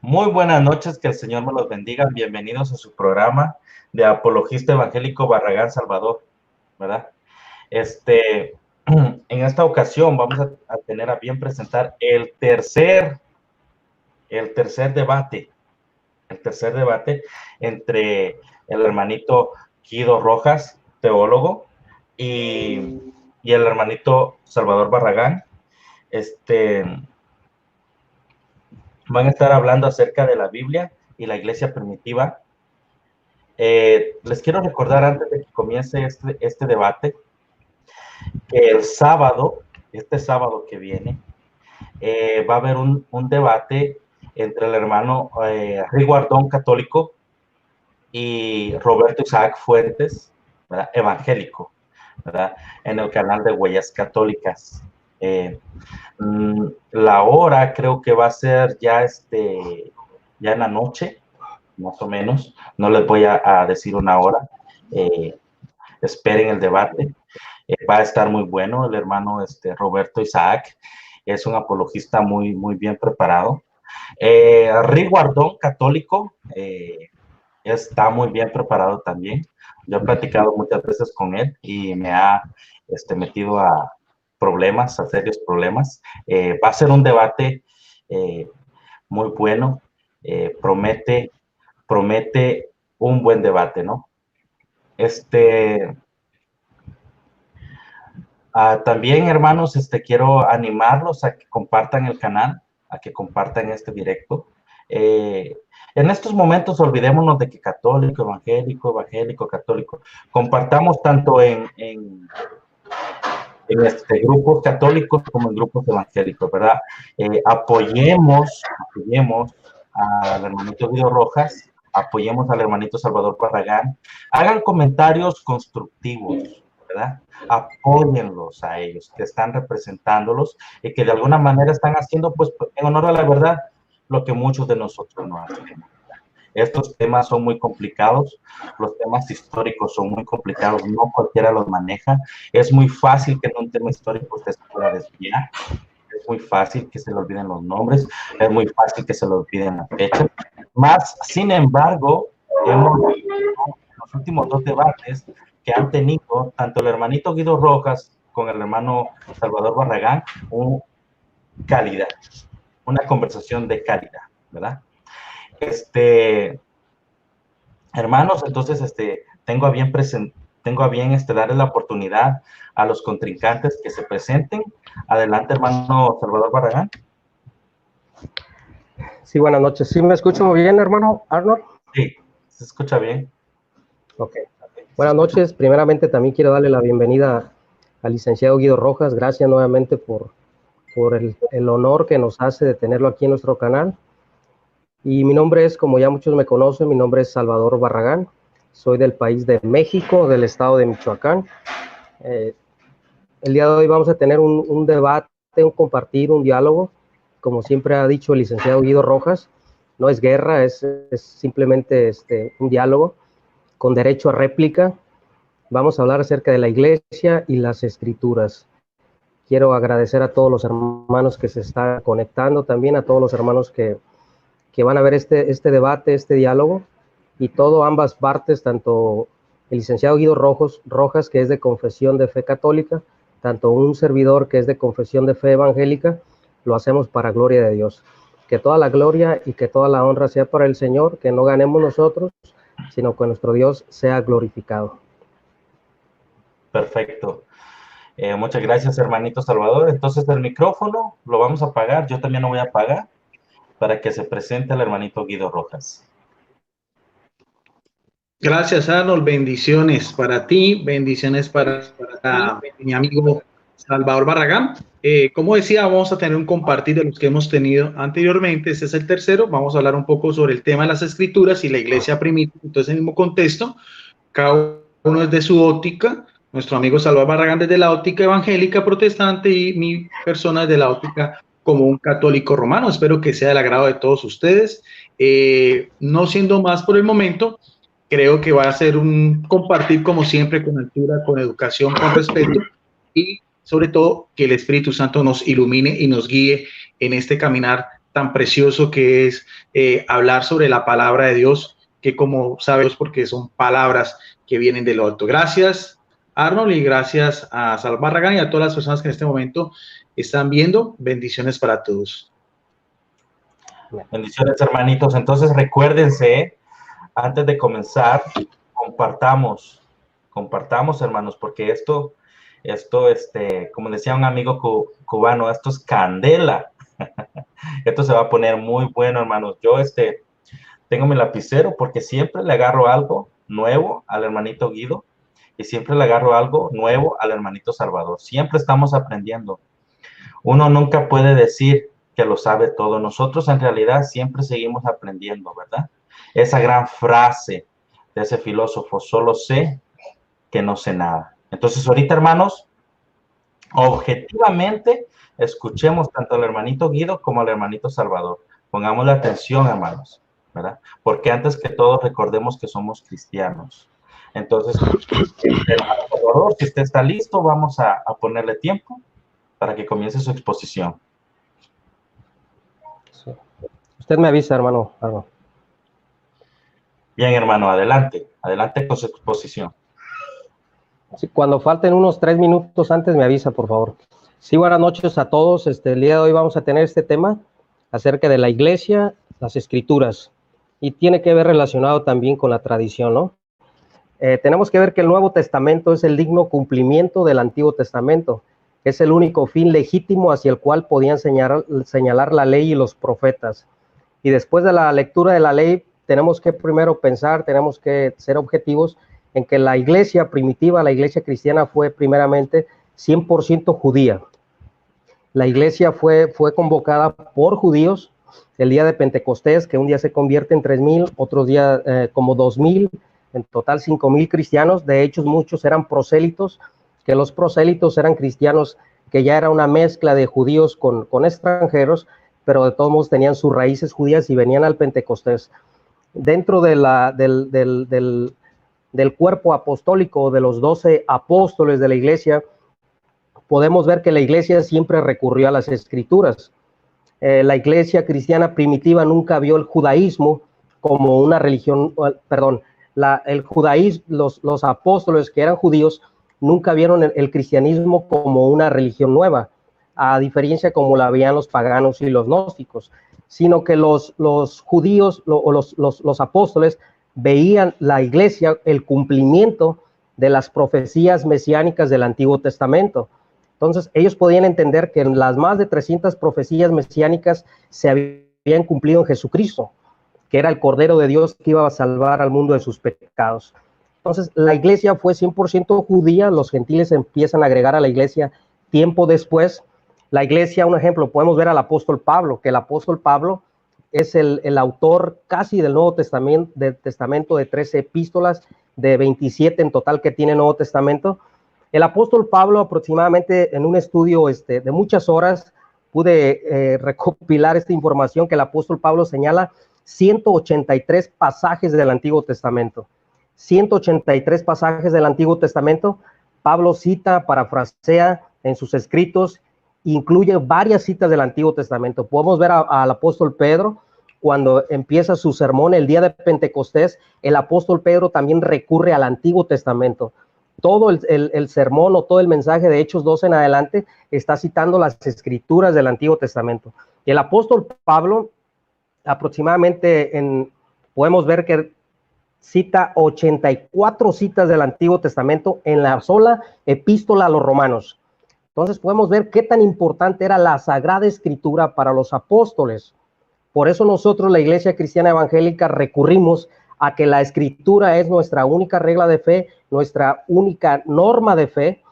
Muy buenas noches, que el Señor me los bendiga. Bienvenidos a su programa de Apologista Evangélico Barragán Salvador, ¿verdad? En esta ocasión vamos a tener a bien presentar el tercer debate entre el hermanito Guido Rojas, teólogo, y el hermanito Salvador Barragán. Van a estar hablando acerca de la Biblia y la iglesia primitiva. Les quiero recordar antes de que comience este debate, que este sábado que viene, va a haber un debate entre el hermano Riguardón católico y Roberto Isaac Fuentes, ¿verdad? Evangélico, ¿verdad? En el canal de Huellas Católicas. La hora creo que va a ser ya en la noche, más o menos. No les voy a decir una hora. Esperen el debate. Va a estar muy bueno. El hermano Roberto Isaac es un apologista muy, muy bien preparado. Riguardón católico está muy bien preparado también. Yo he platicado muchas veces con él y me ha metido a serios problemas. Va a ser un debate muy bueno. Promete un buen debate, ¿no? También, hermanos, quiero animarlos a que compartan el canal, a que compartan este directo. En estos momentos olvidémonos de que católico, evangélico, católico. Compartamos tanto en grupos católicos como en grupos evangélicos, ¿verdad? Apoyemos al hermanito Guido Rojas, apoyemos al hermanito Salvador Barragán, hagan comentarios constructivos, ¿verdad? Apóyenlos a ellos, que están representándolos y que de alguna manera están haciendo, pues, en honor a la verdad, lo que muchos de nosotros no hacemos. Estos temas son muy complicados, los temas históricos son muy complicados, no cualquiera los maneja. Es muy fácil que en un tema histórico usted se pueda desviar, es muy fácil que se le olviden los nombres, es muy fácil que se le olviden las fechas. Más, sin embargo, hemos visto en los últimos dos debates que han tenido tanto el hermanito Guido Rojas con el hermano Salvador Barragán, calidad, una conversación de calidad, ¿verdad? Hermanos, entonces tengo a bien darle la oportunidad a los contrincantes que se presenten. Adelante, hermano Salvador Barragán. Sí, buenas noches. ¿Sí me escucho muy bien, hermano Arnold? Sí, se escucha bien. Ok. Buenas noches. Primeramente también quiero darle la bienvenida al licenciado Guido Rojas. Gracias nuevamente por el honor que nos hace de tenerlo aquí en nuestro canal. Y mi nombre es, como ya muchos me conocen, mi nombre es Salvador Barragán. Soy del país de México, del estado de Michoacán. El día de hoy vamos a tener un debate, un compartir, un diálogo. Como siempre ha dicho el licenciado Guido Rojas, no es guerra, es simplemente un diálogo con derecho a réplica. Vamos a hablar acerca de la iglesia y las escrituras. Quiero agradecer a todos los hermanos que se están conectando, también a todos los hermanos que van a ver este debate, este diálogo, y ambas partes, tanto el licenciado Guido Rojas, que es de confesión de fe católica, tanto un servidor que es de confesión de fe evangélica, lo hacemos para gloria de Dios. Que toda la gloria y que toda la honra sea para el Señor, que no ganemos nosotros, sino que nuestro Dios sea glorificado. Perfecto. Muchas gracias, hermanito Salvador. Entonces, el micrófono lo vamos a apagar. Yo también lo voy a apagar para que se presente el hermanito Guido Rojas. Gracias, Arnold. Bendiciones para ti, bendiciones para mi amigo Salvador Barragán. Como decía, vamos a tener un compartir de los que hemos tenido anteriormente. Este es el tercero. Vamos a hablar un poco sobre el tema de las escrituras y la iglesia primitiva. Entonces, en el mismo contexto, cada uno es de su óptica. Nuestro amigo Salvador Barragán desde la óptica evangélica protestante y mi persona desde la óptica como un católico romano. Espero que sea del agrado de todos ustedes. No siendo más por el momento, creo que va a ser un compartir como siempre con altura, con educación, con respeto y sobre todo que el Espíritu Santo nos ilumine y nos guíe en este caminar tan precioso que es hablar sobre la palabra de Dios, que como sabemos, porque son palabras que vienen de lo alto. Gracias, Arnold, y gracias a Salvador Barragán y a todas las personas que en este momento están viendo. Bendiciones para todos. Bendiciones, hermanitos. Entonces, recuérdense, antes de comenzar, compartamos, hermanos, porque esto, como decía un amigo cubano, esto es candela. Esto se va a poner muy bueno, hermanos. Yo, tengo mi lapicero porque siempre le agarro algo nuevo al hermanito Guido y siempre le agarro algo nuevo al hermanito Salvador. Siempre estamos aprendiendo. Uno nunca puede decir que lo sabe todo. Nosotros en realidad siempre seguimos aprendiendo, ¿verdad? Esa gran frase de ese filósofo, solo sé que no sé nada. Entonces ahorita, hermanos, objetivamente escuchemos tanto al hermanito Guido como al hermanito Salvador. Pongamos la atención, hermanos, ¿verdad? Porque antes que todo recordemos que somos cristianos. Entonces, hermano Salvador, si usted está listo, vamos a ponerle tiempo para que comience su exposición. Sí. Usted me avisa, hermano. Bien, hermano, adelante con su exposición. Sí, cuando falten unos 3 minutos antes me avisa, por favor. Sí, buenas noches a todos. El día de hoy vamos a tener este tema acerca de la iglesia, las escrituras, y tiene que ver relacionado también con la tradición, ¿no? Tenemos que ver que el Nuevo Testamento es el digno cumplimiento del Antiguo Testamento. Es el único fin legítimo hacia el cual podían señalar la ley y los profetas. Y después de la lectura de la ley, tenemos que primero pensar, tenemos que ser objetivos en que la iglesia primitiva, la iglesia cristiana, fue primeramente 100% judía. La iglesia fue convocada por judíos el día de Pentecostés, que un día se convierte en 3,000, otro día como 2,000, en total 5,000 cristianos. De hecho, muchos eran prosélitos, que los prosélitos eran cristianos que ya era una mezcla de judíos con extranjeros, pero de todos modos tenían sus raíces judías y venían al Pentecostés. Dentro de del cuerpo apostólico de los 12 apóstoles de la iglesia, podemos ver que la iglesia siempre recurrió a las escrituras. La iglesia cristiana primitiva nunca vio el judaísmo como una religión, perdón, el judaísmo, los apóstoles que eran judíos nunca vieron el cristianismo como una religión nueva, a diferencia como la veían los paganos y los gnósticos, sino que los judíos o los apóstoles veían la iglesia el cumplimiento de las profecías mesiánicas del Antiguo Testamento. Entonces, ellos podían entender que las más de 300 profecías mesiánicas se habían cumplido en Jesucristo, que era el Cordero de Dios que iba a salvar al mundo de sus pecados. Entonces, la iglesia fue 100% judía, los gentiles empiezan a agregar a la iglesia tiempo después. La iglesia, un ejemplo, podemos ver al apóstol Pablo, que el apóstol Pablo es el autor casi del Nuevo Testamento de 13 epístolas, de 27 en total que tiene el Nuevo Testamento. El apóstol Pablo, aproximadamente en un estudio de muchas horas, pude recopilar esta información que el apóstol Pablo señala 183 pasajes del Antiguo Testamento. 183 pasajes del Antiguo Testamento. Pablo cita, parafrasea en sus escritos, incluye varias citas del Antiguo Testamento. Podemos ver al apóstol Pedro, cuando empieza su sermón el día de Pentecostés, el apóstol Pedro también recurre al Antiguo Testamento. Todo el sermón o todo el mensaje de Hechos 12 en adelante está citando las escrituras del Antiguo Testamento. Y el apóstol Pablo, aproximadamente podemos ver que cita 84 citas del Antiguo Testamento en la sola epístola a los romanos. Entonces podemos ver qué tan importante era la Sagrada Escritura para los apóstoles. Por eso nosotros, la Iglesia Cristiana Evangélica, recurrimos a que la Escritura es nuestra única regla de fe, nuestra única norma de fe,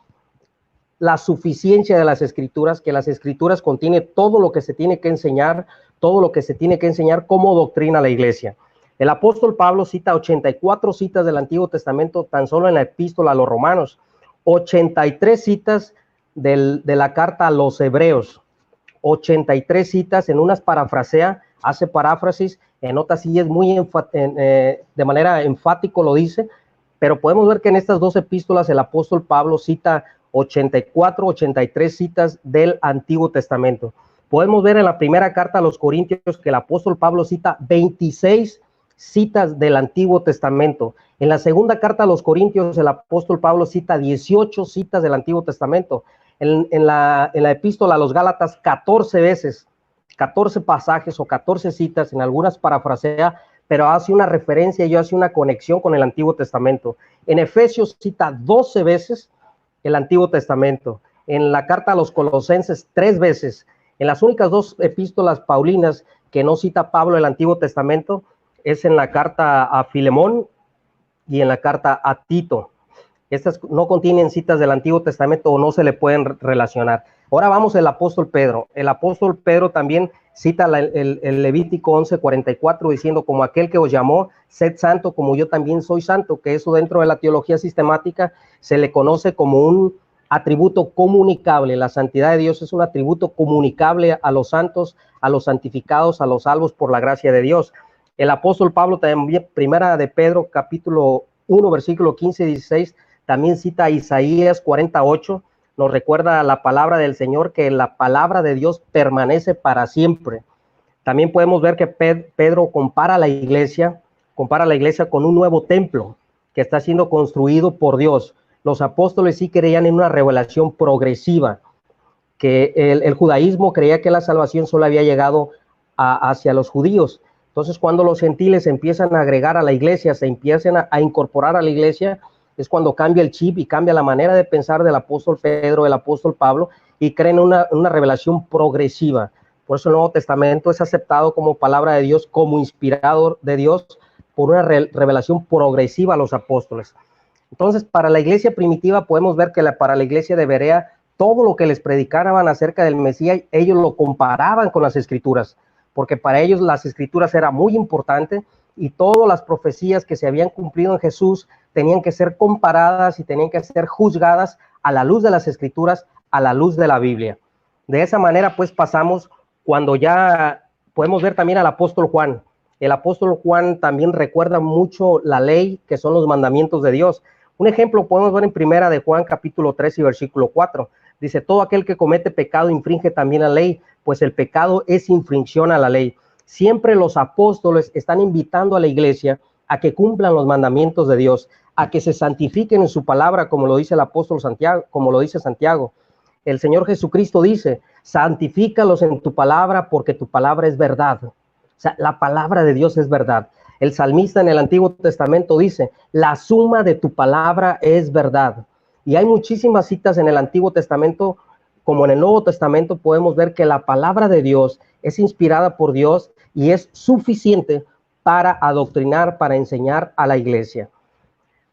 la suficiencia de las Escrituras, que las Escrituras contienen todo lo que se tiene que enseñar, todo lo que se tiene que enseñar como doctrina a la Iglesia. El apóstol Pablo cita 84 citas del Antiguo Testamento tan solo en la epístola a los romanos, 83 citas de la carta a los hebreos, 83 citas, en unas parafrasea, hace paráfrasis, en otras sí es muy de manera enfático lo dice, pero podemos ver que en estas dos epístolas el apóstol Pablo cita 84, 83 citas del Antiguo Testamento. Podemos ver en la primera carta a los Corintios que el apóstol Pablo cita 26 citas del Antiguo Testamento. En la segunda carta a los Corintios, el apóstol Pablo cita 18 citas del Antiguo Testamento. En la epístola a los Gálatas, 14 veces, 14 pasajes o 14 citas, en algunas parafrasea, pero hace una referencia y hace una conexión con el Antiguo Testamento. En Efesios cita 12 veces el Antiguo Testamento. En la carta a los Colosenses, 3 veces. En las únicas 2 epístolas paulinas que no cita Pablo el Antiguo Testamento es en la carta a Filemón y en la carta a Tito. Estas no contienen citas del Antiguo Testamento o no se le pueden relacionar. Ahora vamos al apóstol Pedro. El apóstol Pedro también cita el Levítico 11:44 diciendo, como aquel que os llamó, sed santo como yo también soy santo, que eso dentro de la teología sistemática se le conoce como un atributo comunicable. La santidad de Dios es un atributo comunicable a los santos, a los santificados, a los salvos por la gracia de Dios. El apóstol Pablo también, primera de Pedro, capítulo 1, versículo 15 y 16, también cita a Isaías 48, nos recuerda la palabra del Señor, que la palabra de Dios permanece para siempre. También podemos ver que Pedro compara la iglesia con un nuevo templo que está siendo construido por Dios. Los apóstoles sí creían en una revelación progresiva, que el judaísmo creía que la salvación solo había llegado hacia los judíos. Entonces, cuando los gentiles empiezan a agregar a la iglesia, se empiezan a incorporar a la iglesia, es cuando cambia el chip y cambia la manera de pensar del apóstol Pedro, el apóstol Pablo, y creen una revelación progresiva. Por eso el Nuevo Testamento es aceptado como palabra de Dios, como inspirador de Dios, por una revelación progresiva a los apóstoles. Entonces, para la iglesia primitiva podemos ver que para la iglesia de Berea, todo lo que les predicaban acerca del Mesías, ellos lo comparaban con las Escrituras, porque para ellos las Escrituras era muy importante y todas las profecías que se habían cumplido en Jesús tenían que ser comparadas y tenían que ser juzgadas a la luz de las Escrituras, a la luz de la Biblia. De esa manera, pues, pasamos cuando ya podemos ver también al apóstol Juan. El apóstol Juan también recuerda mucho la ley, que son los mandamientos de Dios. Un ejemplo podemos ver en primera de Juan, capítulo 3 y versículo 4. Dice, todo aquel que comete pecado infringe también la ley, pues el pecado es infracción a la ley. Siempre los apóstoles están invitando a la iglesia a que cumplan los mandamientos de Dios, a que se santifiquen en su palabra, como lo dice el apóstol Santiago, como lo dice Santiago. El Señor Jesucristo dice, santifícalos en tu palabra, porque tu palabra es verdad. O sea, la palabra de Dios es verdad. El salmista en el Antiguo Testamento dice, la suma de tu palabra es verdad. Y hay muchísimas citas en el Antiguo Testamento, como en el Nuevo Testamento, podemos ver que la palabra de Dios es inspirada por Dios y es suficiente para adoctrinar, para enseñar a la iglesia.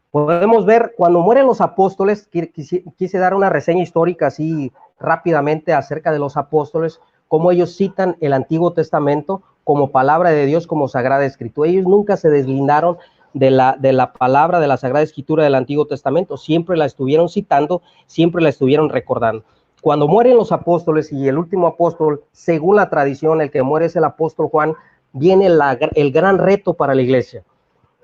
Podemos ver, cuando mueren los apóstoles, quise dar una reseña histórica así rápidamente acerca de los apóstoles, cómo ellos citan el Antiguo Testamento como palabra de Dios, como Sagrada Escritura. Ellos nunca se deslindaron de la palabra de la Sagrada Escritura del Antiguo Testamento, siempre la estuvieron citando, siempre la estuvieron recordando. Cuando mueren los apóstoles y el último apóstol, según la tradición, el que muere es el apóstol Juan, viene el gran reto para la iglesia.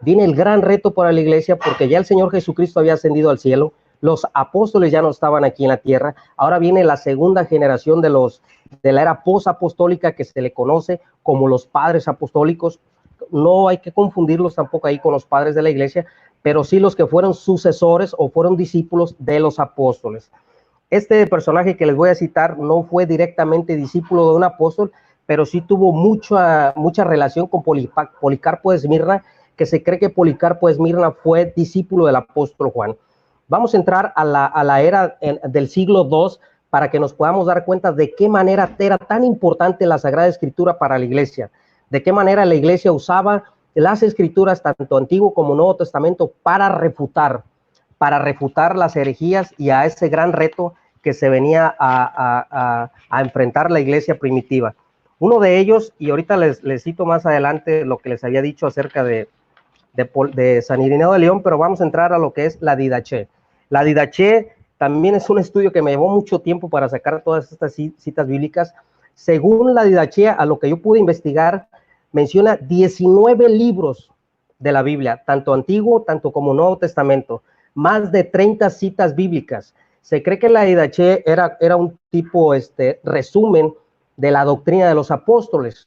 Viene el gran reto para la iglesia porque ya el Señor Jesucristo había ascendido al cielo, los apóstoles ya no estaban aquí en la tierra, ahora viene la segunda generación de la era posapostólica que se le conoce como los padres apostólicos. No hay que confundirlos tampoco ahí con los padres de la iglesia, pero sí los que fueron sucesores o fueron discípulos de los apóstoles. Este personaje que les voy a citar no fue directamente discípulo de un apóstol, pero sí tuvo mucha relación con Policarpo de Esmirna, que se cree que Policarpo de Esmirna fue discípulo del apóstol Juan. Vamos a entrar a la era del siglo II para que nos podamos dar cuenta de qué manera era tan importante la Sagrada Escritura para la iglesia, de qué manera la iglesia usaba las Escrituras, tanto Antiguo como Nuevo Testamento, para refutar las herejías y a ese gran reto que se venía a enfrentar la iglesia primitiva. Uno de ellos, y ahorita les cito más adelante lo que les había dicho acerca de San Irineo de León, pero vamos a entrar a lo que es la Didaché. La Didaché también es un estudio que me llevó mucho tiempo para sacar todas estas citas bíblicas. Según la Didaché, a lo que yo pude investigar, menciona 19 libros de la Biblia, tanto Antiguo, tanto como Nuevo Testamento, más de 30 citas bíblicas. Se cree que la Didaché era un tipo resumen de la doctrina de los apóstoles.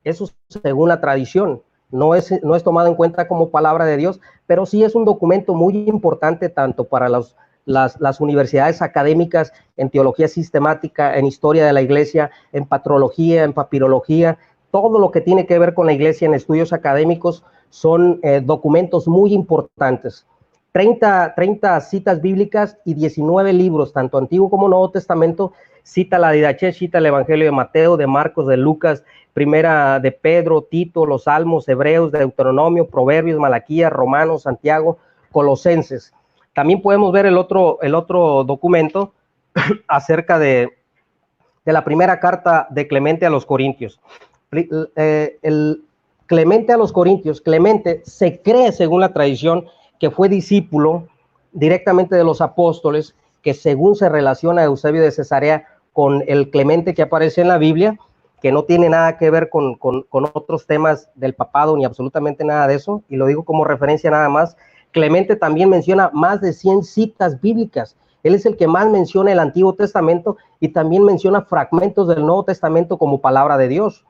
Eso según la tradición. No es tomado en cuenta como palabra de Dios, pero sí es un documento muy importante tanto para las universidades académicas en teología sistemática, en historia de la iglesia, en patrología, en papirología. Todo lo que tiene que ver con la iglesia en estudios académicos son documentos muy importantes. 30 citas bíblicas y 19 libros, tanto Antiguo como Nuevo Testamento. Cita la Didache, cita el Evangelio de Mateo, de Marcos, de Lucas, Primera de Pedro, Tito, los Salmos, Hebreos, Deuteronomio, Proverbios, Malaquías, Romanos, Santiago, Colosenses. También podemos ver el otro documento acerca de la primera carta de Clemente a los Corintios. El Clemente a los Corintios, Clemente se cree, según la tradición, que fue discípulo directamente de los apóstoles, que según se relaciona a Eusebio de Cesarea con el Clemente que aparece en la Biblia, que no tiene nada que ver con otros temas del papado ni absolutamente nada de eso, y lo digo como referencia nada más. Clemente también menciona más de 100 citas bíblicas. Él es el que más menciona el Antiguo Testamento y también menciona fragmentos del Nuevo Testamento como palabra de Dios.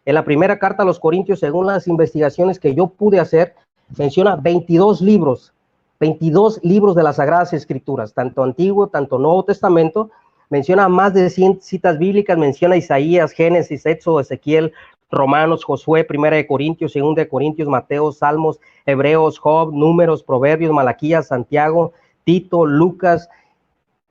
En la primera carta a los Corintios, según las investigaciones que yo pude hacer, menciona 22 libros de las Sagradas Escrituras, tanto Antiguo, tanto Nuevo Testamento. Menciona más de 100 citas bíblicas, menciona Isaías, Génesis, Éxodo, Ezequiel, Romanos, Josué, Primera de Corintios, Segunda de Corintios, Mateo, Salmos, Hebreos, Job, Números, Proverbios, Malaquías, Santiago, Tito, Lucas.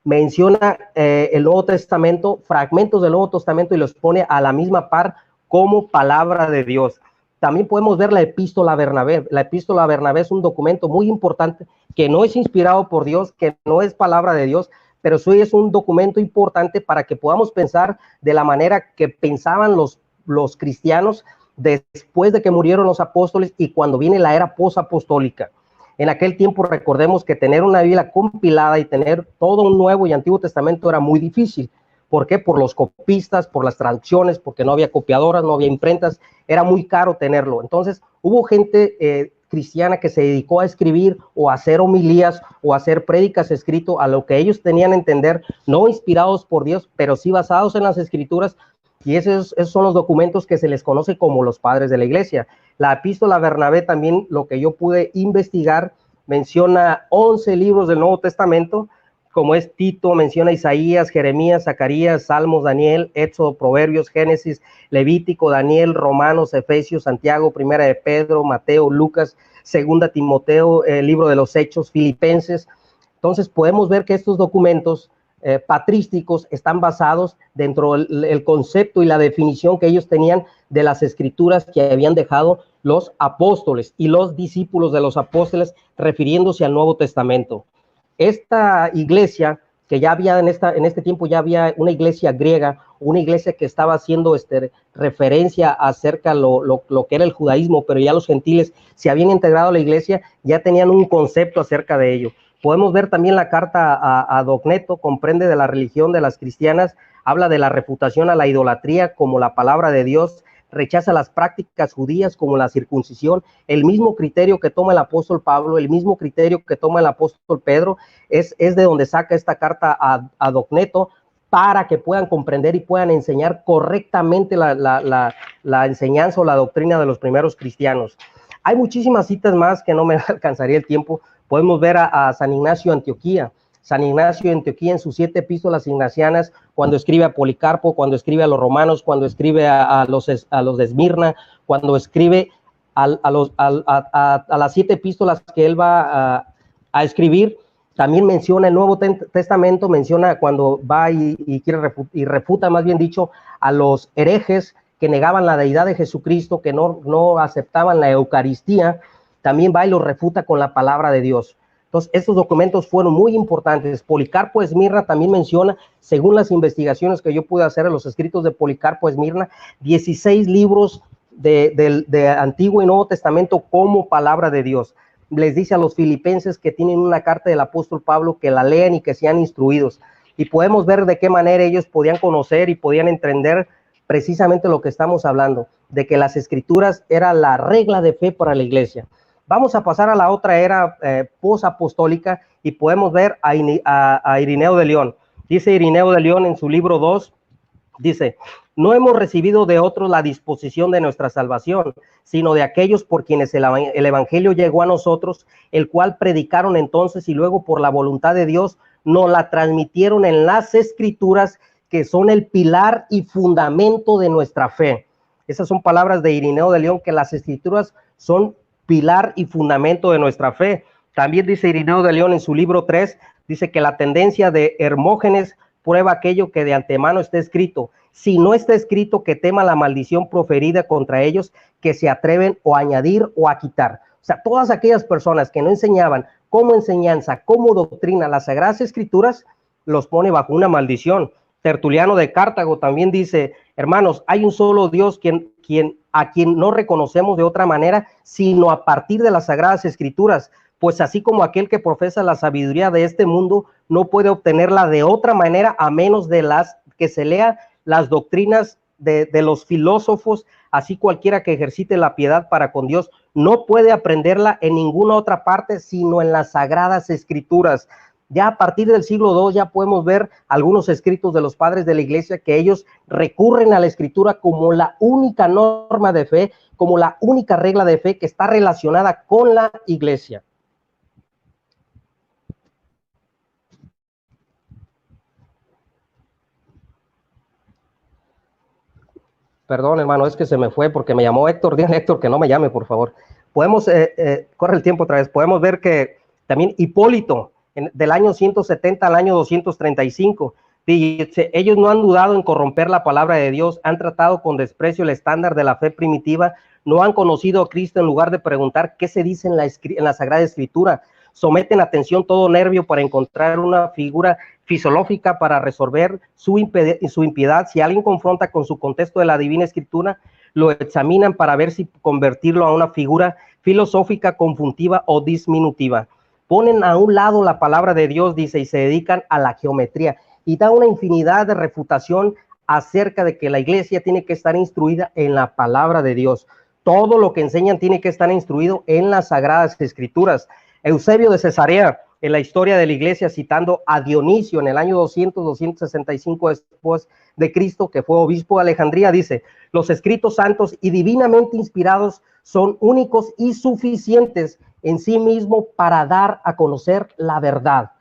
Menciona el Nuevo Testamento, fragmentos del Nuevo Testamento, y los pone a la misma par como palabra de Dios. También podemos ver la Epístola a Bernabé. La Epístola a Bernabé es un documento muy importante que no es inspirado por Dios, que no es palabra de Dios, pero sí es un documento importante para que podamos pensar de la manera que pensaban los cristianos después de que murieron los apóstoles y cuando viene la era posapostólica. En aquel tiempo, recordemos que tener una Biblia compilada y tener todo un Nuevo y Antiguo Testamento era muy difícil. ¿Por qué? Por los copistas, por las traducciones, porque no había copiadoras, no había imprentas, era muy caro tenerlo. Entonces, hubo gente cristiana que se dedicó a escribir o a hacer homilías o a hacer prédicas escrito a lo que ellos tenían a entender, no inspirados por Dios, pero sí basados en las Escrituras, y esos son los documentos que se les conoce como los padres de la iglesia. La Epístola a Bernabé también, lo que yo pude investigar, menciona 11 libros del Nuevo Testamento, como es Tito, menciona Isaías, Jeremías, Zacarías, Salmos, Daniel, Éxodo, Proverbios, Génesis, Levítico, Daniel, Romanos, Efesios, Santiago, Primera de Pedro, Mateo, Lucas, Segunda Timoteo, libro de los Hechos, Filipenses. Entonces podemos ver que estos documentos patrísticos están basados dentro del concepto y la definición que ellos tenían de las escrituras que habían dejado los apóstoles y los discípulos de los apóstoles, refiriéndose al Nuevo Testamento. Esta iglesia, que ya había en este tiempo, ya había una iglesia griega, una iglesia que estaba haciendo referencia acerca de lo que era el judaísmo, pero ya los gentiles se habían integrado a la iglesia, ya tenían un concepto acerca de ello. Podemos ver también la carta a Docneto, comprende de la religión de las cristianas, habla de la refutación a la idolatría como la palabra de Dios, rechaza las prácticas judías como la circuncisión, el mismo criterio que toma el apóstol Pablo, el mismo criterio que toma el apóstol Pedro, es de donde saca esta carta a Docneto, para que puedan comprender y puedan enseñar correctamente la enseñanza o la doctrina de los primeros cristianos. Hay muchísimas citas más que no me alcanzaría el tiempo. Podemos ver a San Ignacio de Antioquía. San Ignacio de Antioquía en sus 7 epístolas ignacianas, cuando escribe a Policarpo, cuando escribe a los romanos, cuando escribe a los de Esmirna, cuando escribe a las 7 epístolas que él va a escribir. También menciona el Nuevo Testamento, menciona cuando va y refuta, más bien dicho, a los herejes que negaban la deidad de Jesucristo, que no aceptaban la Eucaristía. También va y los refuta con la palabra de Dios. Entonces, estos documentos fueron muy importantes. Policarpo de Esmirna también menciona, según las investigaciones que yo pude hacer en los escritos de Policarpo de Esmirna, 16 libros de Antiguo y Nuevo Testamento como palabra de Dios. Les dice a los filipenses que tienen una carta del apóstol Pablo, que la lean y que sean instruidos. Y podemos ver de qué manera ellos podían conocer y podían entender precisamente lo que estamos hablando, de que las escrituras era la regla de fe para la iglesia. Vamos a pasar a la otra era posapostólica y podemos ver a Irineo de León. Dice Irineo de León en su libro 2, dice: No hemos recibido de otros la disposición de nuestra salvación, sino de aquellos por quienes el evangelio llegó a nosotros, el cual predicaron entonces y luego por la voluntad de Dios nos la transmitieron en las escrituras, que son el pilar y fundamento de nuestra fe. Esas son palabras de Irineo de León, que las escrituras son pilar y fundamento de nuestra fe. También dice Irineo de León en su libro 3, dice que la tendencia de Hermógenes prueba aquello que de antemano está escrito. Si no está escrito, que tema la maldición proferida contra ellos, que se atreven o a añadir o a quitar. O sea, todas aquellas personas que no enseñaban como enseñanza, como doctrina, las Sagradas Escrituras, los pone bajo una maldición. Tertuliano de Cartago también dice, hermanos, hay un solo Dios a quien no reconocemos de otra manera, sino a partir de las Sagradas Escrituras, pues así como aquel que profesa la sabiduría de este mundo no puede obtenerla de otra manera a menos de las que se lea las doctrinas de los filósofos, así cualquiera que ejercite la piedad para con Dios no puede aprenderla en ninguna otra parte sino en las Sagradas Escrituras. Ya a partir del siglo II ya podemos ver algunos escritos de los padres de la iglesia que ellos recurren a la escritura como la única norma de fe, como la única regla de fe que está relacionada con la iglesia. Perdón, hermano, es que se me fue porque me llamó Héctor. Díganle a Héctor que no me llame, por favor. Podemos, corre el tiempo otra vez, podemos ver que también Hipólito, del año 170 al año 235, dice, ellos no han dudado en corromper la palabra de Dios, han tratado con desprecio el estándar de la fe primitiva, no han conocido a Cristo en lugar de preguntar qué se dice en la Sagrada Escritura, someten atención todo nervio para encontrar una figura fisiológica para resolver su impiedad. Si alguien confronta con su contexto de la Divina Escritura, lo examinan para ver si convertirlo a una figura filosófica, confuntiva o disminutiva. Ponen a un lado la palabra de Dios, dice, y se dedican a la geometría. Y da una infinidad de refutación acerca de que la iglesia tiene que estar instruida en la palabra de Dios. Todo lo que enseñan tiene que estar instruido en las Sagradas Escrituras. Eusebio de Cesarea, en la historia de la iglesia, citando a Dionisio en el año 265 después de Cristo, que fue obispo de Alejandría, dice, los escritos santos y divinamente inspirados son únicos y suficientes en sí mismo para dar a conocer la verdad.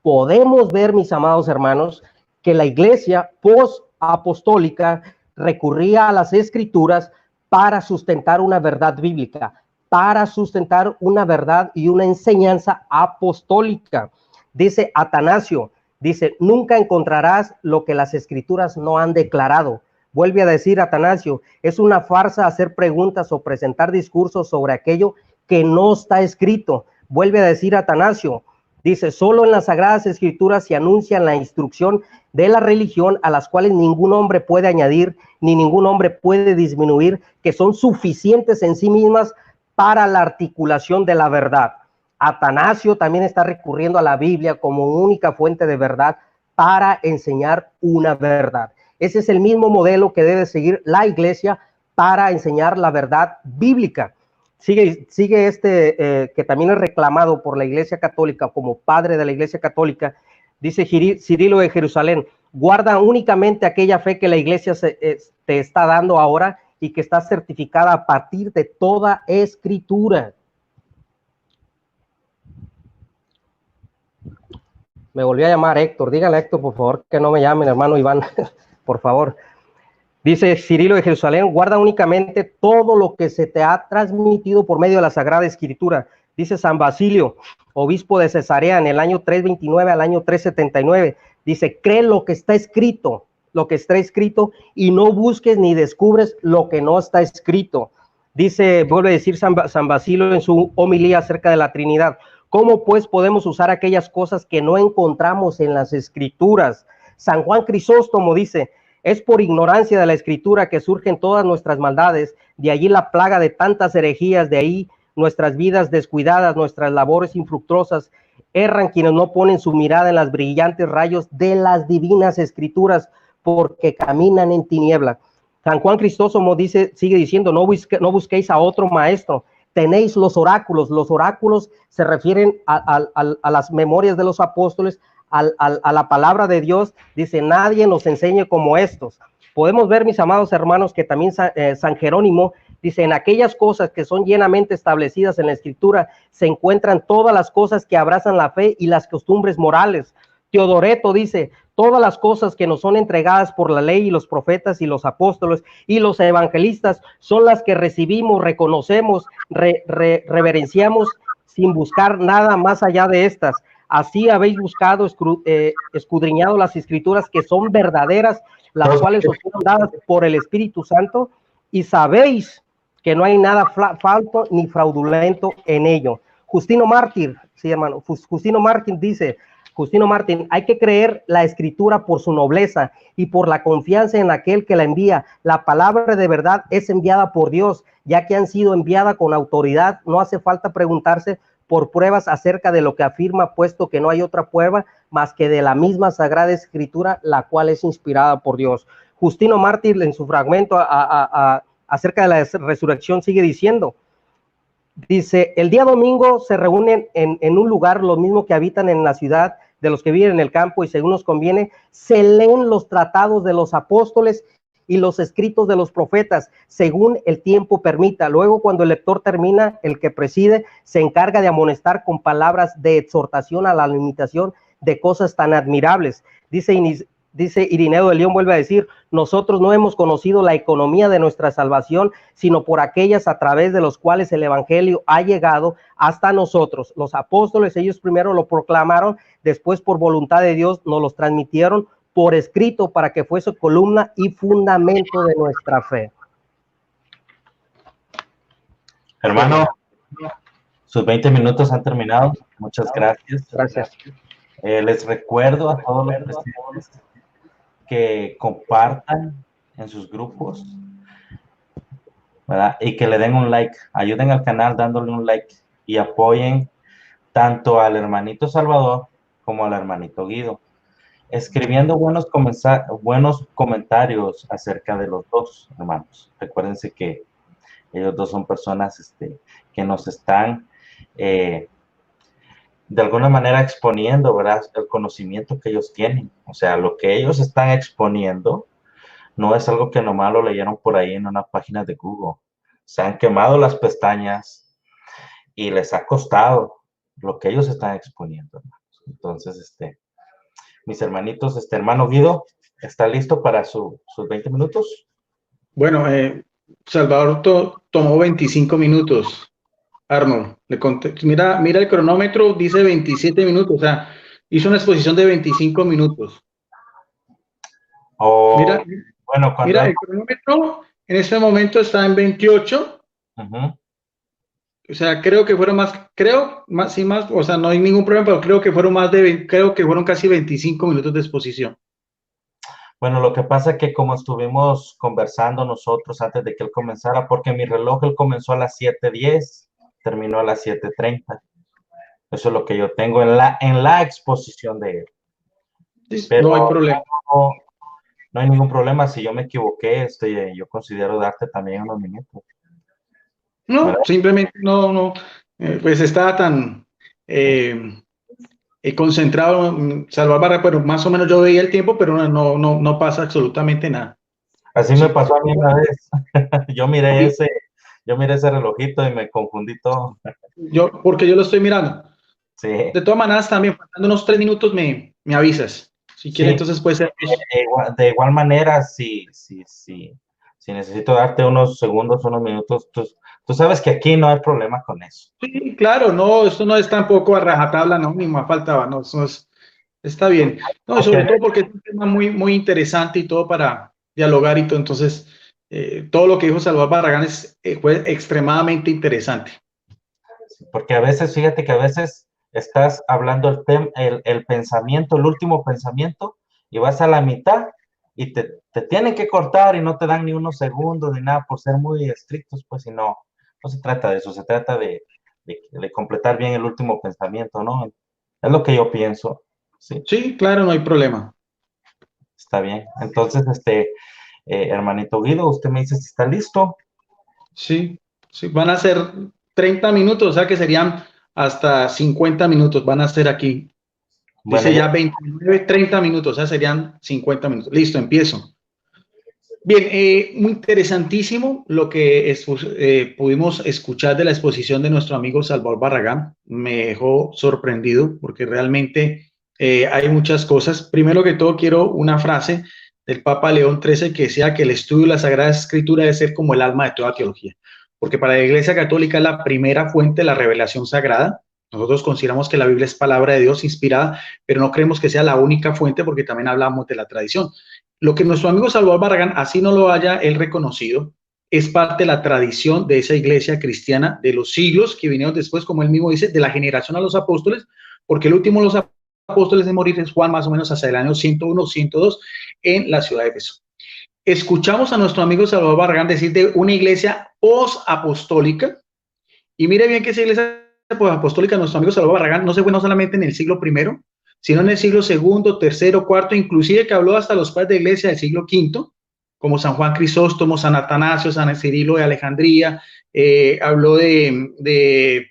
Podemos ver, mis amados hermanos, que la iglesia post-apostólica recurría a las escrituras para sustentar una verdad bíblica, para sustentar una verdad y una enseñanza apostólica. Dice Atanasio, dice, nunca encontrarás lo que las escrituras no han declarado. Vuelve a decir Atanasio, es una farsa hacer preguntas o presentar discursos sobre aquello que no está escrito. Vuelve a decir Atanasio, dice, solo en las Sagradas Escrituras se anuncia la instrucción de la religión a las cuales ningún hombre puede añadir, ni ningún hombre puede disminuir, que son suficientes en sí mismas para la articulación de la verdad. Atanasio también está recurriendo a la Biblia como única fuente de verdad para enseñar una verdad. Ese es el mismo modelo que debe seguir la iglesia para enseñar la verdad bíblica. Sigue que también es reclamado por la Iglesia Católica como padre de la Iglesia Católica, dice Cirilo de Jerusalén, guarda únicamente aquella fe que la iglesia te está dando ahora y que está certificada a partir de toda escritura. Me volvió a llamar Héctor. Dígale a Héctor, por favor, que no me llamen, hermano Iván, por favor. Dice Cirilo de Jerusalén, guarda únicamente todo lo que se te ha transmitido por medio de la Sagrada Escritura. Dice San Basilio, obispo de Cesarea, en el año 329 al año 379. Dice, cree lo que está escrito, y no busques ni descubres lo que no está escrito. Dice, vuelve a decir San Basilio en su homilía acerca de la Trinidad. ¿Cómo pues podemos usar aquellas cosas que no encontramos en las Escrituras? San Juan Crisóstomo dice, es por ignorancia de la Escritura que surgen todas nuestras maldades, de allí la plaga de tantas herejías, de ahí nuestras vidas descuidadas, nuestras labores infructuosas. Erran quienes no ponen su mirada en los brillantes rayos de las divinas Escrituras, porque caminan en tiniebla. San Juan Crisóstomo sigue diciendo, no busquéis a otro maestro, tenéis los oráculos se refieren a las memorias de los apóstoles, a la palabra de Dios. Dice, nadie nos enseñe como estos, Podemos ver, mis amados hermanos, que también San Jerónimo dice, en aquellas cosas que son llenamente establecidas en la Escritura, se encuentran todas las cosas que abrazan la fe y las costumbres morales. Teodoreto dice, todas las cosas que nos son entregadas por la ley y los profetas y los apóstoles y los evangelistas son las que recibimos, reconocemos, reverenciamos sin buscar nada más allá de estas. Así habéis buscado, escudriñado las Escrituras que son verdaderas, las cuales os fueron dadas por el Espíritu Santo, y sabéis que no hay nada falso ni fraudulento en ello. Justino Mártir, sí, hermano, Justino Mártir dice, hay que creer la Escritura por su nobleza y por la confianza en aquel que la envía. La palabra de verdad es enviada por Dios, ya que han sido enviada con autoridad. No hace falta preguntarse por pruebas acerca de lo que afirma, puesto que no hay otra prueba más que de la misma Sagrada Escritura, la cual es inspirada por Dios. Justino Mártir, en su fragmento acerca de la resurrección, sigue diciendo, dice, el día domingo se reúnen en un lugar los mismos que habitan en la ciudad, de los que viven en el campo, y según nos conviene, se leen los tratados de los apóstoles y los escritos de los profetas, según el tiempo permita. Luego, cuando el lector termina, el que preside se encarga de amonestar con palabras de exhortación a la limitación de cosas tan admirables. Dice Irineo de León, vuelve a decir, nosotros no hemos conocido la economía de nuestra salvación, sino por aquellas a través de los cuales el evangelio ha llegado hasta nosotros. Los apóstoles, ellos primero lo proclamaron, después por voluntad de Dios nos los transmitieron por escrito para que fuese columna y fundamento de nuestra fe. Hermano, sus 20 minutos han terminado. Muchas gracias. Gracias. Les recuerdo a todos los presentes que compartan en sus grupos, ¿verdad? Y que le den un like. Ayuden al canal dándole un like y apoyen tanto al hermanito Salvador como al hermanito Guido, escribiendo buenos comentarios acerca de los dos hermanos. Recuérdense que ellos dos son personas que nos están de alguna manera exponiendo, ¿verdad?, el conocimiento que ellos tienen. O sea, lo que ellos están exponiendo no es algo que nomás lo leyeron por ahí en una página de Google. Se han quemado las pestañas y les ha costado lo que ellos están exponiendo, hermanos. Entonces, mis hermanitos, hermano Guido, ¿está listo para sus 20 minutos? Bueno, Salvador tomó 25 minutos. Arnold, mira el cronómetro, dice 27 minutos, o sea, hizo una exposición de 25 minutos. Mira, bueno, mira el cronómetro en este momento está en 28. O sea, creo que fueron más, o sea, no hay ningún problema, pero creo que fueron casi 25 minutos de exposición. Bueno, lo que pasa es que como estuvimos conversando nosotros antes de que él comenzara, porque mi reloj él comenzó a las 7:10, terminó a las 7:30. Eso es lo que yo tengo en la exposición de él. Pero no hay problema. No hay ningún problema. Si yo me equivoqué, yo considero darte también unos minutos. No, ¿verdad? simplemente no, pues estaba tan concentrado en Salvador Barra, pero más o menos yo veía el tiempo, pero no pasa absolutamente nada. Así me pasó a mí una vez. Yo miré ese relojito y me confundí todo. Porque yo lo estoy mirando. Sí. De todas maneras, también faltando unos 3 minutos me avisas. Si quieres, entonces puede ser. De igual manera, si necesito darte unos segundos, unos minutos, tú sabes que aquí no hay problema con eso. Sí, claro, no, esto no es tampoco a rajatabla, no, ni más faltaba, no, eso está bien. No, okay. Sobre todo porque es un tema muy, muy interesante y todo para dialogar y todo, entonces todo lo que dijo Salvador Barragán fue extremadamente interesante. Porque a veces, fíjate que a veces estás hablando el pensamiento, el último pensamiento, y vas a la mitad y te tienen que cortar y no te dan ni unos segundos ni nada por ser muy estrictos, pues, y no se trata de eso, se trata de completar bien el último pensamiento, ¿no? Es lo que yo pienso. Sí, claro, no hay problema. Está bien. Entonces, hermanito Guido, usted me dice si está listo. Sí, van a ser 30 minutos, o sea que serían hasta 50 minutos, van a ser aquí. Dice bueno, ya 29, 30 minutos, o sea serían 50 minutos. Listo, empiezo. Bien, muy interesantísimo lo que pudimos escuchar de la exposición de nuestro amigo Salvador Barragán. Me dejó sorprendido porque realmente hay muchas cosas. Primero que todo, quiero una frase del Papa León XIII que decía que el estudio de la Sagrada Escritura debe ser como el alma de toda teología, porque para la Iglesia Católica es la primera fuente de la revelación sagrada. Nosotros consideramos que la Biblia es palabra de Dios inspirada, pero no creemos que sea la única fuente porque también hablamos de la tradición. Lo que nuestro amigo Salvador Barragán, así no lo haya él reconocido, es parte de la tradición de esa iglesia cristiana de los siglos que vinieron después, como él mismo dice, de la generación a los apóstoles, porque el último de los apóstoles de morir es Juan, más o menos hacia el año 101, 102, en la ciudad de Éfeso. Escuchamos a nuestro amigo Salvador Barragán decir de una iglesia posapostólica, y mire bien que esa iglesia posapostólica, nuestro amigo Salvador Barragán, no se fue no solamente en el siglo I, sino en el siglo II, III, IV, inclusive que habló hasta los padres de iglesia del siglo V, como San Juan Crisóstomo, San Atanasio, San Cirilo de Alejandría, habló de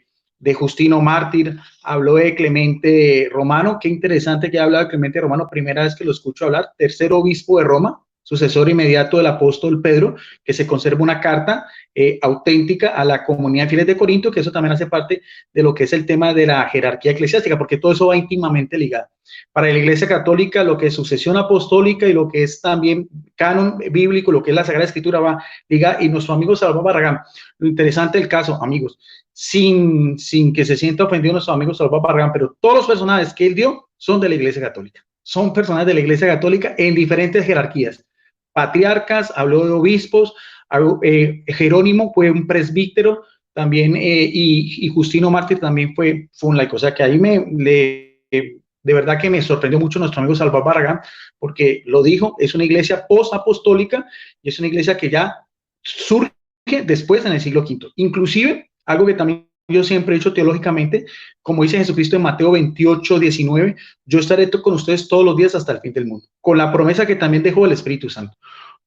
Justino Mártir, habló de Clemente Romano. Qué interesante que ha hablado de Clemente Romano, primera vez que lo escucho hablar, tercer obispo de Roma, sucesor inmediato del apóstol Pedro, que se conserva una carta auténtica a la comunidad de fieles de Corinto, que eso también hace parte de lo que es el tema de la jerarquía eclesiástica, porque todo eso va íntimamente ligado. Para la Iglesia Católica, lo que es sucesión apostólica y lo que es también canon bíblico, lo que es la Sagrada Escritura va ligado, y nuestro amigo Salvador Barragán, lo interesante del caso, amigos, sin que se sienta ofendido nuestro amigo Salvador Barragán, pero todos los personajes que él dio son de la Iglesia Católica, son personajes de la Iglesia Católica en diferentes jerarquías. Patriarcas, habló de obispos, Jerónimo fue un presbítero también, y Justino Mártir también fue un laico. O sea que ahí de verdad que me sorprendió mucho nuestro amigo Salvador Barragán, porque lo dijo, es una iglesia posapostólica y es una iglesia que ya surge después en el siglo V. Inclusive, algo que también yo siempre he dicho teológicamente, como dice Jesucristo en Mateo 28, 19, yo estaré con ustedes todos los días hasta el fin del mundo, con la promesa que también dejó el Espíritu Santo.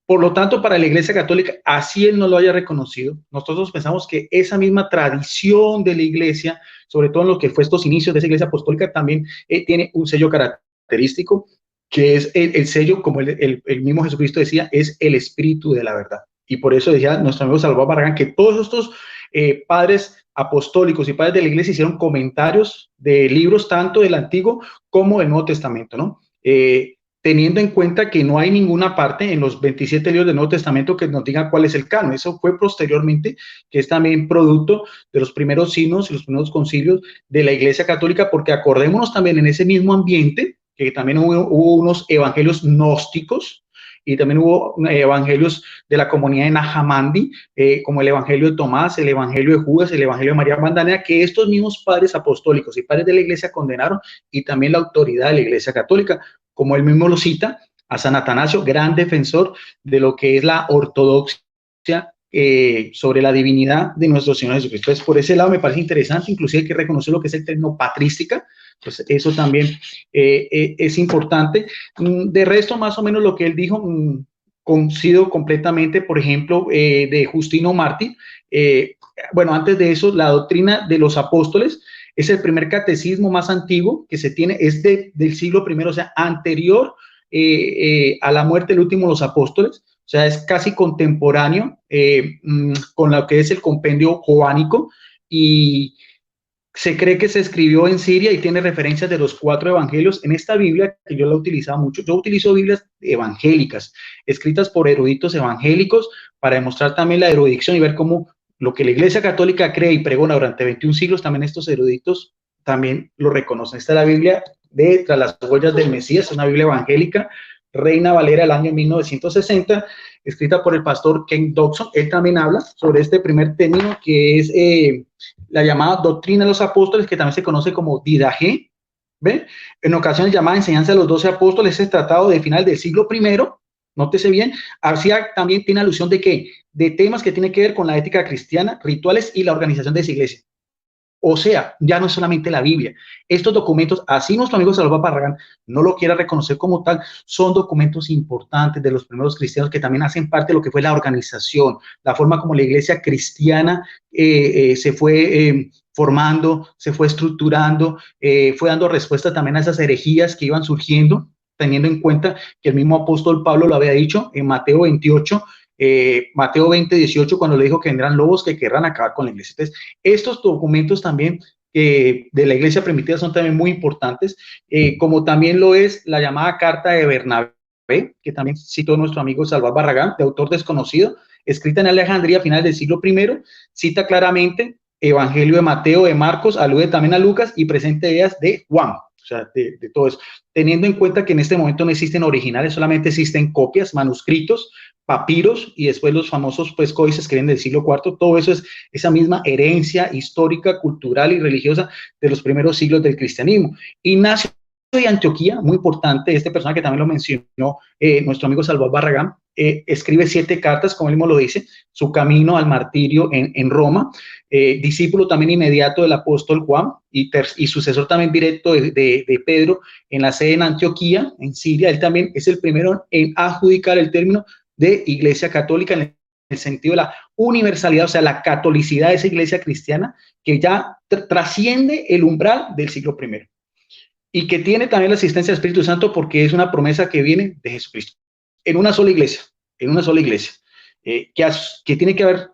Por lo tanto, para la Iglesia Católica, así él no lo haya reconocido, nosotros pensamos que esa misma tradición de la Iglesia, sobre todo en lo que fue estos inicios de esa Iglesia apostólica, también tiene un sello característico, que es el sello, como el mismo Jesucristo decía, es el Espíritu de la verdad. Y por eso decía nuestro amigo Salvador Barragán que todos estos padres apostólicos y padres de la Iglesia hicieron comentarios de libros tanto del Antiguo como del Nuevo Testamento, ¿no? Teniendo en cuenta que no hay ninguna parte en los 27 libros del Nuevo Testamento que nos diga cuál es el canon. Eso fue posteriormente, que es también producto de los primeros signos y los primeros concilios de la Iglesia Católica, porque acordémonos también en ese mismo ambiente que también hubo unos evangelios gnósticos y también hubo evangelios de la comunidad de Najamandi, como el evangelio de Tomás, el evangelio de Judas, el evangelio de María Magdalena, que estos mismos padres apostólicos y padres de la Iglesia condenaron, y también la autoridad de la Iglesia Católica, como él mismo lo cita, a San Atanasio, gran defensor de lo que es la ortodoxia sobre la divinidad de nuestro Señor Jesucristo. Entonces, por ese lado me parece interesante, inclusive hay que reconocer lo que es el término patrística, pues eso también es importante. De resto, más o menos lo que él dijo, coincido completamente, por ejemplo, de Justino Mártir. Bueno, antes de eso, la doctrina de los apóstoles es el primer catecismo más antiguo que se tiene, es del siglo I, o sea, anterior a la muerte del último de los apóstoles, o sea, es casi contemporáneo con lo que es el compendio joánico, y se cree que se escribió en Siria y tiene referencias de los 4 evangelios. En esta Biblia, que yo la utilizaba mucho, yo utilizo Biblias evangélicas, escritas por eruditos evangélicos, para demostrar también la erudición y ver cómo lo que la Iglesia Católica cree y pregona durante 21 siglos, también estos eruditos también lo reconocen. Esta es la Biblia de Tras las huellas del Mesías, es una Biblia evangélica, Reina Valera del año 1960, escrita por el pastor Ken Dodson. Él también habla sobre este primer término que es la llamada doctrina de los apóstoles, que también se conoce como Didache, ¿ve? En ocasiones llamada enseñanza de los 12 apóstoles. Es tratado de final del siglo I, nótese bien. Así también tiene alusión de ¿qué? De temas que tienen que ver con la ética cristiana, rituales y la organización de esa iglesia. O sea, ya no es solamente la Biblia. Estos documentos, así nuestro amigo Salvador Barragán no lo quiera reconocer como tal, son documentos importantes de los primeros cristianos que también hacen parte de lo que fue la organización, la forma como la iglesia cristiana se fue formando, se fue estructurando, fue dando respuesta también a esas herejías que iban surgiendo. teniendo en cuenta que el mismo apóstol Pablo lo había dicho en Mateo 28, Mateo 20, 18, cuando le dijo que vendrán lobos que querrán acabar con la iglesia. Entonces, estos documentos también de la iglesia primitiva son también muy importantes, como también lo es la llamada carta de Bernabé, que también citó nuestro amigo Salvador Barragán, de autor desconocido, escrita en Alejandría a finales del siglo I, cita claramente Evangelio de Mateo, de Marcos, alude también a Lucas y presenta ideas de Juan, o sea, de todo eso, teniendo en cuenta que en este momento no existen originales, solamente existen copias, manuscritos, papiros y después los famosos pues códices que vienen del siglo IV. Todo eso es esa misma herencia histórica, cultural y religiosa de los primeros siglos del cristianismo. Ignacio de Antioquía, muy importante, este personaje que también lo mencionó nuestro amigo Salvador Barragán, escribe 7 cartas, como él mismo lo dice, su camino al martirio en Roma, discípulo también inmediato del apóstol Juan y sucesor también directo de Pedro en la sede en Antioquía, en Siria. Él también es el primero en adjudicar el término de iglesia católica en el sentido de la universalidad, o sea, la catolicidad de esa iglesia cristiana que ya trasciende el umbral del siglo I y que tiene también la asistencia del Espíritu Santo porque es una promesa que viene de Jesucristo en una sola iglesia, que tiene que haber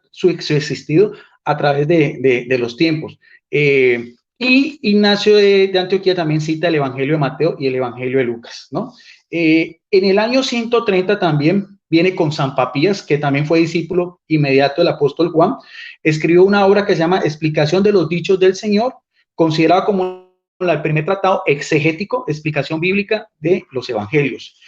existido a través de los tiempos. Y Ignacio de Antioquía también cita el Evangelio de Mateo y el Evangelio de Lucas, ¿no? En el año 130 también viene con San Papías, que también fue discípulo inmediato del apóstol Juan, escribió una obra que se llama Explicación de los dichos del Señor, considerada como el primer tratado exegético, explicación bíblica de los evangelios.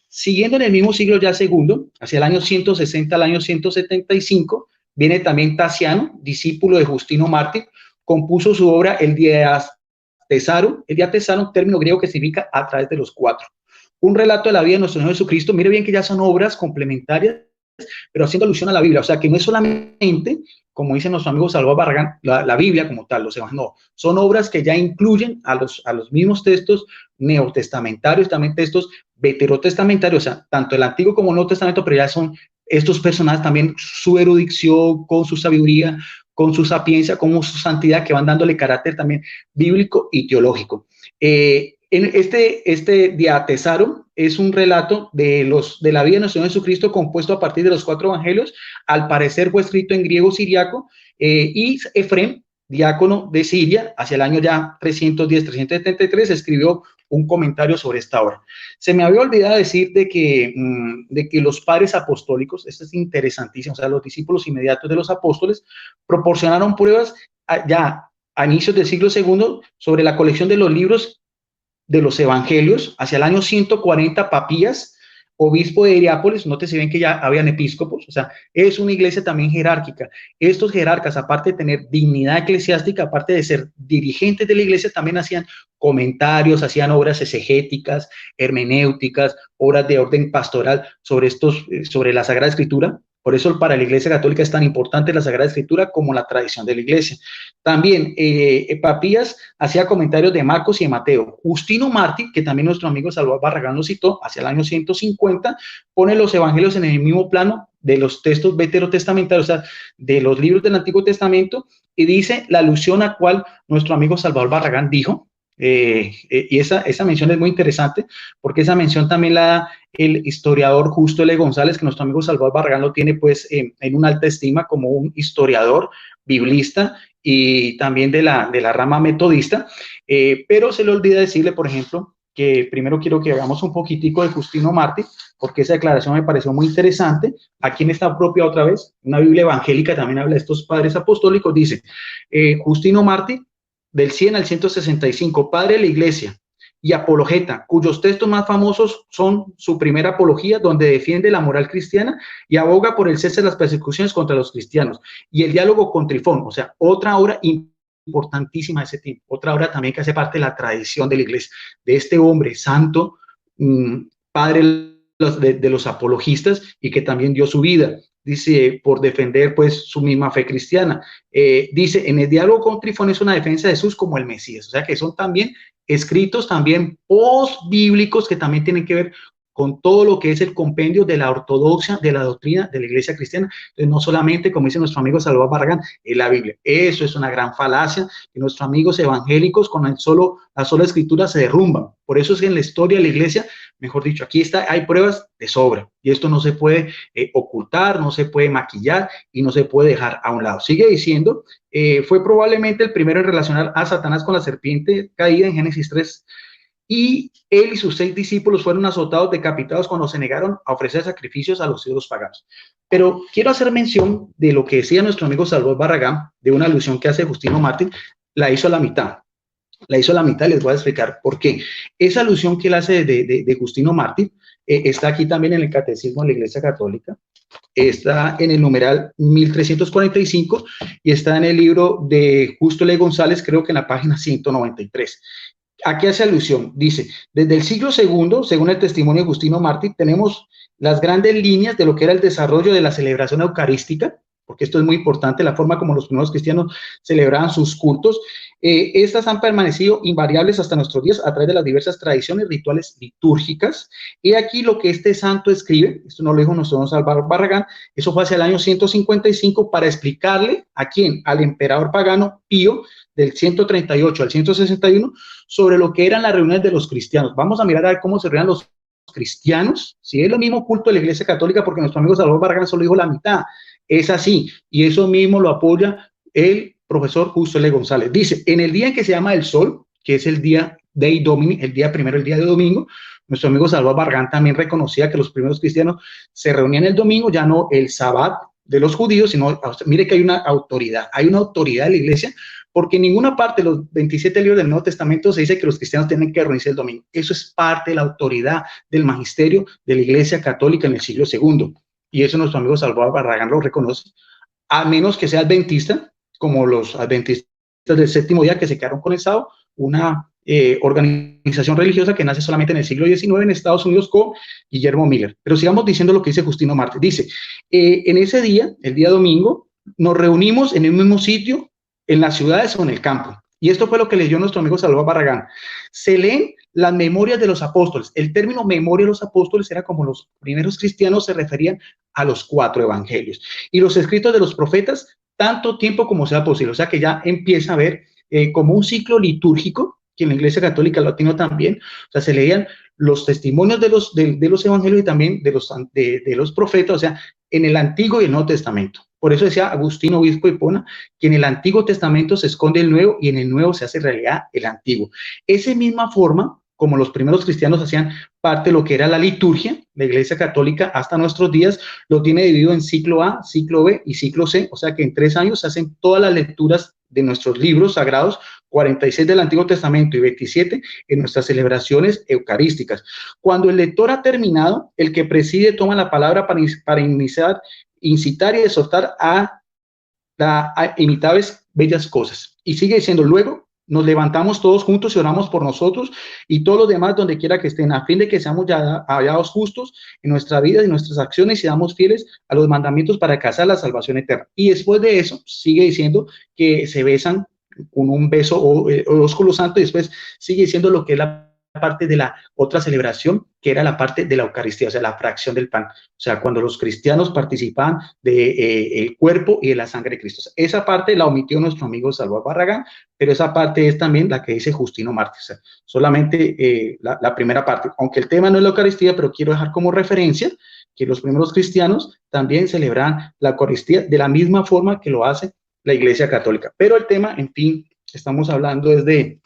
Siguiendo en el mismo siglo ya segundo, hacia el año 160 al año 175, viene también Tasiano, discípulo de Justino Mártir, compuso su obra El Diatesaro, término griego que significa a través de los 4. Un relato de la vida de nuestro Señor Jesucristo. Mire bien que ya son obras complementarias, pero haciendo alusión a la Biblia, o sea que no es solamente, como dice nuestro amigo Salvador Barragán, la Biblia como tal, los evangelios, no, son obras que ya incluyen a los mismos textos neotestamentarios, también textos veterotestamentarios, o sea, tanto el Antiguo como el Nuevo Testamento, pero ya son estos personajes también, su erudición, con su sabiduría, con su sapiencia, con su santidad, que van dándole carácter también bíblico y teológico. En este Diatesaro es un relato de la vida de nuestro Señor Jesucristo compuesto a partir de los 4 evangelios. Al parecer fue escrito en griego siriaco y Efrem, diácono de Siria, hacia el año ya 310-373, escribió un comentario sobre esta obra. Se me había olvidado decir de que los padres apostólicos, esto es interesantísimo, o sea, los discípulos inmediatos de los apóstoles, proporcionaron pruebas ya a inicios del siglo II sobre la colección de los libros de los evangelios. Hacia el año 140, Papías, obispo de Hierápolis, nótese bien que ya habían episcopos, o sea, es una iglesia también jerárquica. Estos jerarcas, aparte de tener dignidad eclesiástica, aparte de ser dirigentes de la iglesia, también hacían comentarios, hacían obras exegéticas, hermenéuticas, obras de orden pastoral sobre la Sagrada Escritura. Por eso para la Iglesia Católica es tan importante la Sagrada Escritura como la tradición de la Iglesia. También Papías hacía comentarios de Marcos y de Mateo. Justino Mártir, que también nuestro amigo Salvador Barragán lo citó, hacia el año 150, pone los evangelios en el mismo plano de los textos veterotestamentarios, o sea, de los libros del Antiguo Testamento, y dice la alusión a cual nuestro amigo Salvador Barragán dijo. Y esa mención es muy interesante porque esa mención también la da el historiador Justo L. González, que nuestro amigo Salvador Barragán lo tiene pues en una alta estima como un historiador biblista y también de la rama metodista, pero se le olvida decirle, por ejemplo, que primero quiero que hagamos un poquitico de Justino Mártir, porque esa declaración me pareció muy interesante. Aquí en esta propia otra vez, una Biblia evangélica también habla de estos padres apostólicos, dice Justino Mártir, del 100 al 165, padre de la iglesia y apologeta, cuyos textos más famosos son su primera apología, donde defiende la moral cristiana y aboga por el cese de las persecuciones contra los cristianos, y el diálogo con Trifón, o sea, otra obra importantísima de ese tiempo, otra obra también que hace parte de la tradición de la iglesia, de este hombre santo, padre de los apologistas y que también dio su vida. Dice, por defender pues su misma fe cristiana. Dice, en el diálogo con Trifón es una defensa de Jesús como el Mesías, o sea que son también escritos también post-bíblicos que también tienen que ver con todo lo que es el compendio de la ortodoxia, de la doctrina de la iglesia cristiana. Entonces, no solamente, como dice nuestro amigo Salvador Barragán, es la Biblia. Eso es una gran falacia, que nuestros amigos evangélicos con la sola escritura se derrumban. Por eso es que en la historia de la iglesia, mejor dicho, aquí hay pruebas de sobra, y esto no se puede ocultar, no se puede maquillar y no se puede dejar a un lado. Sigue diciendo, fue probablemente el primero en relacionar a Satanás con la serpiente caída en Génesis 3, y él y sus 6 discípulos fueron azotados, decapitados cuando se negaron a ofrecer sacrificios a los ídolos paganos. Pero quiero hacer mención de lo que decía nuestro amigo Salvador Barragán, de una alusión que hace Justino Mártir, la hizo a la mitad. La hizo a la mitad y les voy a explicar por qué. Esa alusión que él hace de Justino Mártir está aquí también en el Catecismo de la Iglesia Católica, está en el numeral 1345 y está en el libro de Justo L. González, creo que en la página 193. ¿A qué hace alusión? Dice, desde el siglo II, según el testimonio de Justino Mártir, tenemos las grandes líneas de lo que era el desarrollo de la celebración eucarística, porque esto es muy importante, la forma como los primeros cristianos celebraban sus cultos. Estas han permanecido invariables hasta nuestros días a través de las diversas tradiciones rituales litúrgicas. Y aquí lo que este santo escribe, esto no lo dijo nuestro don Salvador Barragán, eso fue hacia el año 155 para explicarle a quién, al emperador pagano Pío, del 138 al 161, sobre lo que eran las reuniones de los cristianos. Vamos a mirar a ver cómo se reunían los cristianos, si es lo mismo culto de la Iglesia Católica, porque nuestro amigo Salvador Barragán solo dijo la mitad. Es así, y eso mismo lo apoya el profesor Justo L. González. Dice, en el día en que se llama el sol, que es el día Dei Domini, el día primero, el día de domingo, nuestro amigo Salvador Barragán también reconocía que los primeros cristianos se reunían el domingo, ya no el sabbat de los judíos, sino, mire que hay una autoridad de la iglesia, porque en ninguna parte de los 27 libros del Nuevo Testamento se dice que los cristianos tienen que reunirse el domingo. Eso es parte de la autoridad del magisterio de la Iglesia Católica en el siglo II. Y eso nuestro amigo Salvador Barragán lo reconoce, a menos que sea adventista, como los adventistas del séptimo día que se quedaron con el sábado, una organización religiosa que nace solamente en el siglo XIX en Estados Unidos con Guillermo Miller. Pero sigamos diciendo lo que dice Justino Mártir. Dice, en ese día, el día domingo, nos reunimos en el mismo sitio, en las ciudades o en el campo. Y esto fue lo que leyó nuestro amigo Salvador Barragán. Se leen las memorias de los apóstoles. El término memoria de los apóstoles era como los primeros cristianos se referían a los 4 evangelios. Y los escritos de los profetas, tanto tiempo como sea posible. O sea que ya empieza a ver como un ciclo litúrgico, que en la Iglesia Católica Latino también. O sea, se leían los testimonios de los evangelios y también de los profetas, o sea, en el Antiguo y el Nuevo Testamento. Por eso decía Agustino, obispo de Hipona, que en el Antiguo Testamento se esconde el Nuevo y en el Nuevo se hace realidad el Antiguo. Esa misma forma, como los primeros cristianos hacían parte de lo que era la liturgia, la Iglesia Católica hasta nuestros días lo tiene dividido en ciclo A, ciclo B y ciclo C, o sea que en 3 años se hacen todas las lecturas de nuestros libros sagrados, 46 del Antiguo Testamento y 27 en nuestras celebraciones eucarísticas. Cuando el lector ha terminado, el que preside toma la palabra para incitar y exhortar a imitables bellas cosas. Y sigue diciendo, luego nos levantamos todos juntos y oramos por nosotros y todos los demás donde quiera que estén, a fin de que seamos ya hallados justos en nuestra vida y nuestras acciones y seamos fieles a los mandamientos para alcanzar la salvación eterna. Y después de eso, sigue diciendo que se besan con un beso o ósculo santo, y después sigue diciendo lo que es la parte de la otra celebración, que era la parte de la Eucaristía, o sea, la fracción del pan, o sea, cuando los cristianos participaban del cuerpo y de la sangre de Cristo. O sea, esa parte la omitió nuestro amigo Salvador Barragán, pero esa parte es también la que dice Justino Mártir, o sea, solamente la primera parte, aunque el tema no es la Eucaristía, pero quiero dejar como referencia que los primeros cristianos también celebraban la Eucaristía de la misma forma que lo hace la Iglesia Católica. Pero el tema, en fin, estamos hablando es de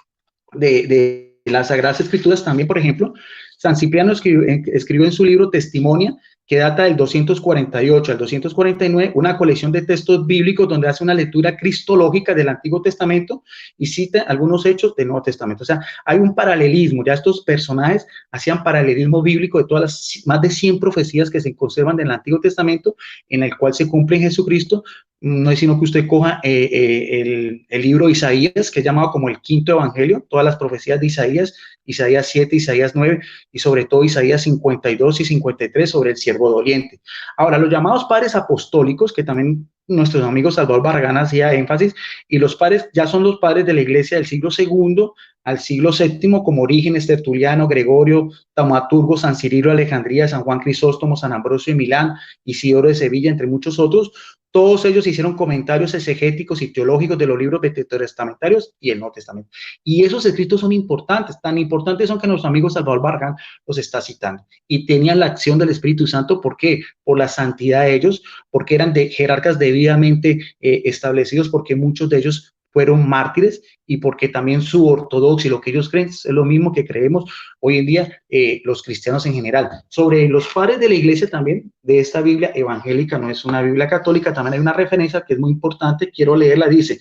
las Sagradas Escrituras. También, por ejemplo, San Cipriano escribió en su libro Testimonia, que data del 248 al 249, una colección de textos bíblicos donde hace una lectura cristológica del Antiguo Testamento y cita algunos hechos del Nuevo Testamento. O sea, hay un paralelismo, ya estos personajes hacían paralelismo bíblico de todas las más de 100 profecías que se conservan del Antiguo Testamento, en el cual se cumple en Jesucristo. No es sino que usted coja el libro de Isaías, que es llamado como el quinto evangelio, todas las profecías de Isaías, Isaías 7, Isaías 9 y sobre todo Isaías 52 y 53 sobre el siervo doliente. Ahora, los llamados padres apostólicos, que también nuestros amigos Salvador Barragán hacía énfasis, y los padres ya son los padres de la iglesia del siglo II al siglo VII, como Orígenes, Tertuliano, Gregorio, Taumaturgo, San Cirilo de Alejandría, San Juan Crisóstomo, San Ambrosio de Milán, Isidoro de Sevilla, entre muchos otros. Todos ellos hicieron comentarios exegéticos y teológicos de los libros veterotestamentarios y el Nuevo Testamento. Y esos escritos son importantes, tan importantes son que nuestro amigo Salvador Barragán los está citando. Y tenían la acción del Espíritu Santo, ¿por qué? Por la santidad de ellos, porque eran de jerarcas debidamente establecidos, porque muchos de ellos fueron mártires y porque también su ortodoxia y lo que ellos creen es lo mismo que creemos hoy en día los cristianos en general. Sobre los padres de la iglesia también, de esta Biblia evangélica, no es una Biblia católica, también hay una referencia que es muy importante, quiero leerla, dice: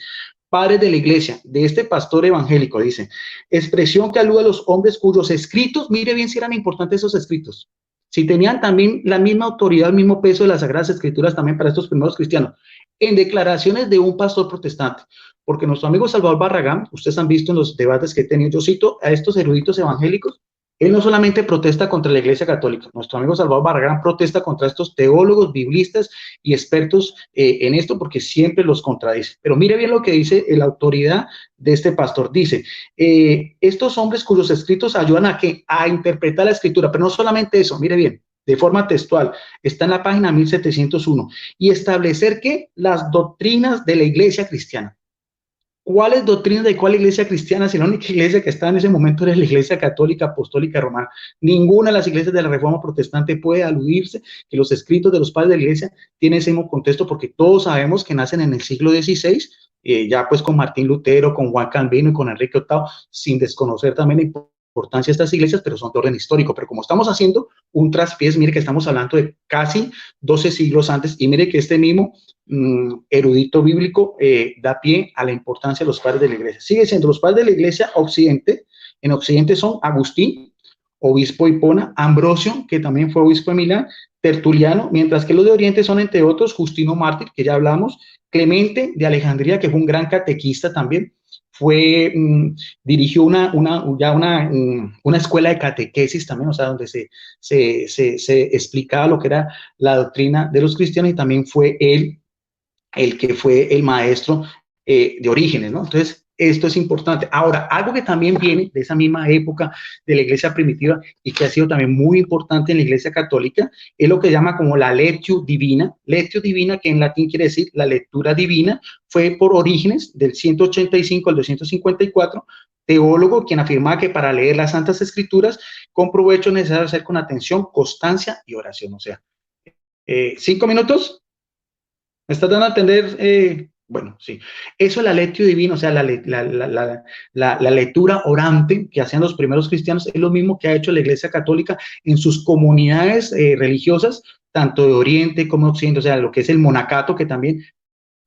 padres de la iglesia, de este pastor evangélico, dice, expresión que alude a los hombres cuyos escritos, mire bien si eran importantes esos escritos, si tenían también la misma autoridad, el mismo peso de las Sagradas Escrituras también para estos primeros cristianos, en declaraciones de un pastor protestante. Porque nuestro amigo Salvador Barragán, ustedes han visto en los debates que he tenido, yo cito a estos eruditos evangélicos, él no solamente protesta contra la Iglesia Católica, nuestro amigo Salvador Barragán protesta contra estos teólogos, biblistas y expertos en esto, porque siempre los contradice. Pero mire bien lo que dice la autoridad de este pastor. Dice, estos hombres cuyos escritos ayudan a interpretar la Escritura, pero no solamente eso, mire bien, de forma textual, está en la página 1701, y establecer que las doctrinas de la Iglesia cristiana. ¿Cuáles doctrinas de cuál iglesia cristiana? Si la única iglesia que estaba en ese momento era la iglesia católica apostólica romana. Ninguna de las iglesias de la Reforma protestante puede aludirse que los escritos de los padres de la iglesia tienen ese mismo contexto, porque todos sabemos que nacen en el siglo XVI, ya pues con Martín Lutero, con Juan Calvino y con Enrique VIII, sin desconocer también la importancia de estas iglesias, pero son de orden histórico. Pero como estamos haciendo un traspiés, mire que estamos hablando de casi 12 siglos antes, y mire que este mismo erudito bíblico da pie a la importancia de los padres de la iglesia. Sigue siendo los padres de la iglesia occidente. En occidente son Agustín, obispo de Hipona, Ambrosio, que también fue obispo de Milán, Tertuliano, mientras que los de oriente son, entre otros, Justino Mártir, que ya hablamos, Clemente de Alejandría, que fue un gran catequista también, dirigió una escuela de catequesis también, o sea, donde se explicaba lo que era la doctrina de los cristianos, y también fue él el que fue el maestro de Orígenes, ¿no? Entonces, esto es importante. Ahora, algo que también viene de esa misma época de la iglesia primitiva y que ha sido también muy importante en la iglesia católica, es lo que se llama como la lectio divina. Lectio divina, que en latín quiere decir la lectura divina, fue por Orígenes, del 185 al 254, teólogo, quien afirmaba que para leer las Santas Escrituras, con provecho es necesario hacer con atención, constancia y oración. O sea, 5 minutos. ¿Me estás dando a entender? Bueno, sí. Eso es la lectio divina, o sea, la lectura orante que hacían los primeros cristianos, es lo mismo que ha hecho la Iglesia Católica en sus comunidades religiosas, tanto de Oriente como de Occidente, o sea, lo que es el monacato, que también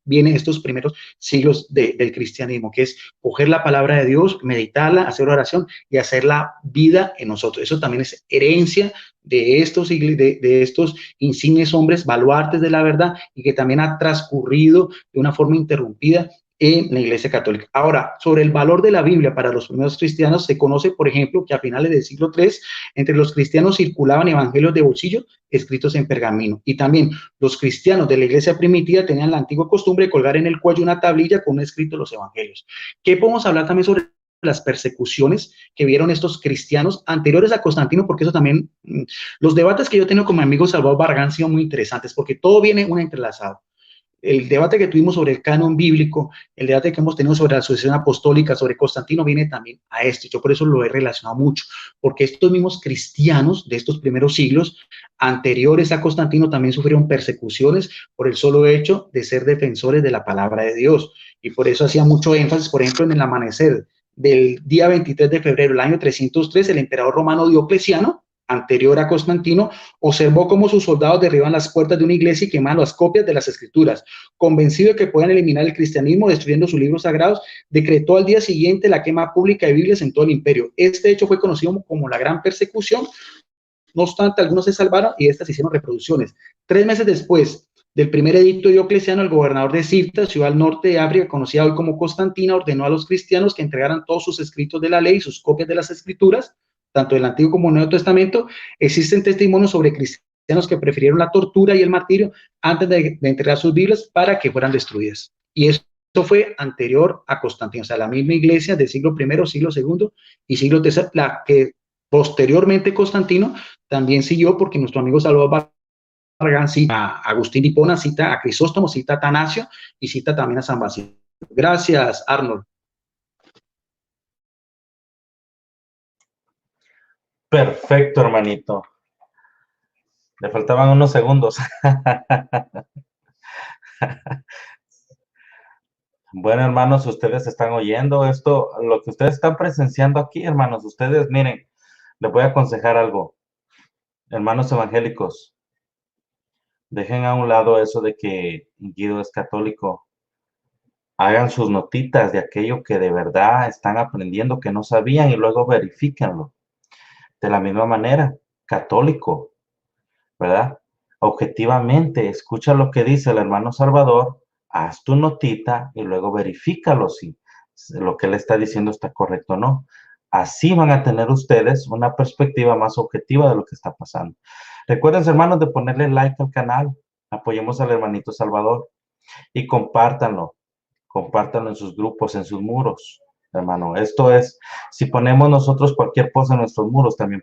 viene en estos primeros siglos del cristianismo, que es coger la palabra de Dios, meditarla, hacer oración y hacerla vida en nosotros. Eso también es herencia de estos insignes hombres, baluartes de la verdad, y que también ha transcurrido de una forma interrumpida en la Iglesia Católica. Ahora, sobre el valor de la Biblia para los primeros cristianos, se conoce, por ejemplo, que a finales del siglo III, entre los cristianos circulaban evangelios de bolsillo escritos en pergamino, y también los cristianos de la iglesia primitiva tenían la antigua costumbre de colgar en el cuello una tablilla con un escrito de los evangelios. ¿Qué podemos hablar también sobre las persecuciones que vieron estos cristianos anteriores a Constantino? Porque eso también, los debates que yo tengo con mi amigo Salvador Barragán han sido muy interesantes, porque todo viene entrelazado. El debate que tuvimos sobre el canon bíblico, el debate que hemos tenido sobre la sucesión apostólica, sobre Constantino, viene también a esto. Yo por eso lo he relacionado mucho, porque estos mismos cristianos de estos primeros siglos, anteriores a Constantino, también sufrieron persecuciones por el solo hecho de ser defensores de la palabra de Dios. Y por eso hacía mucho énfasis, por ejemplo, en el amanecer del día 23 de febrero del año 303, el emperador romano Diocleciano, anterior a Constantino, observó cómo sus soldados derriban las puertas de una iglesia y queman las copias de las escrituras. Convencido de que podían eliminar el cristianismo destruyendo sus libros sagrados, decretó al día siguiente la quema pública de Biblias en todo el imperio. Este hecho fue conocido como la Gran Persecución. No obstante, algunos se salvaron y estas hicieron reproducciones. 3 meses después del primer edicto Diocleciano, el gobernador de Cirta, ciudad al norte de África, conocida hoy como Constantina, ordenó a los cristianos que entregaran todos sus escritos de la ley y sus copias de las escrituras, tanto del Antiguo como del Nuevo Testamento. Existen testimonios sobre cristianos que prefirieron la tortura y el martirio antes de entregar sus Biblias para que fueran destruidas. Y eso fue anterior a Constantino, o sea, la misma iglesia del siglo I, siglo II y siglo III, la que posteriormente Constantino también siguió, porque nuestro amigo Salvador Barragán cita a Agustín Hipona, cita a Crisóstomo, cita a Atanasio y cita también a San Basilio. Gracias, Arnold. Perfecto, hermanito. Le faltaban unos segundos. Bueno, hermanos, ustedes están oyendo esto, lo que ustedes están presenciando aquí, hermanos. Ustedes, miren, les voy a aconsejar algo. Hermanos evangélicos, dejen a un lado eso de que Guido es católico. Hagan sus notitas de aquello que de verdad están aprendiendo, que no sabían, y luego verifíquenlo. De la misma manera, católico, ¿verdad? Objetivamente, escucha lo que dice el hermano Salvador, haz tu notita y luego verifícalo si lo que él está diciendo está correcto o no. Así van a tener ustedes una perspectiva más objetiva de lo que está pasando. Recuerden, hermanos, de ponerle like al canal. Apoyemos al hermanito Salvador y compártanlo en sus grupos, en sus muros, hermano. Esto es, si ponemos nosotros cualquier cosa en nuestros muros, también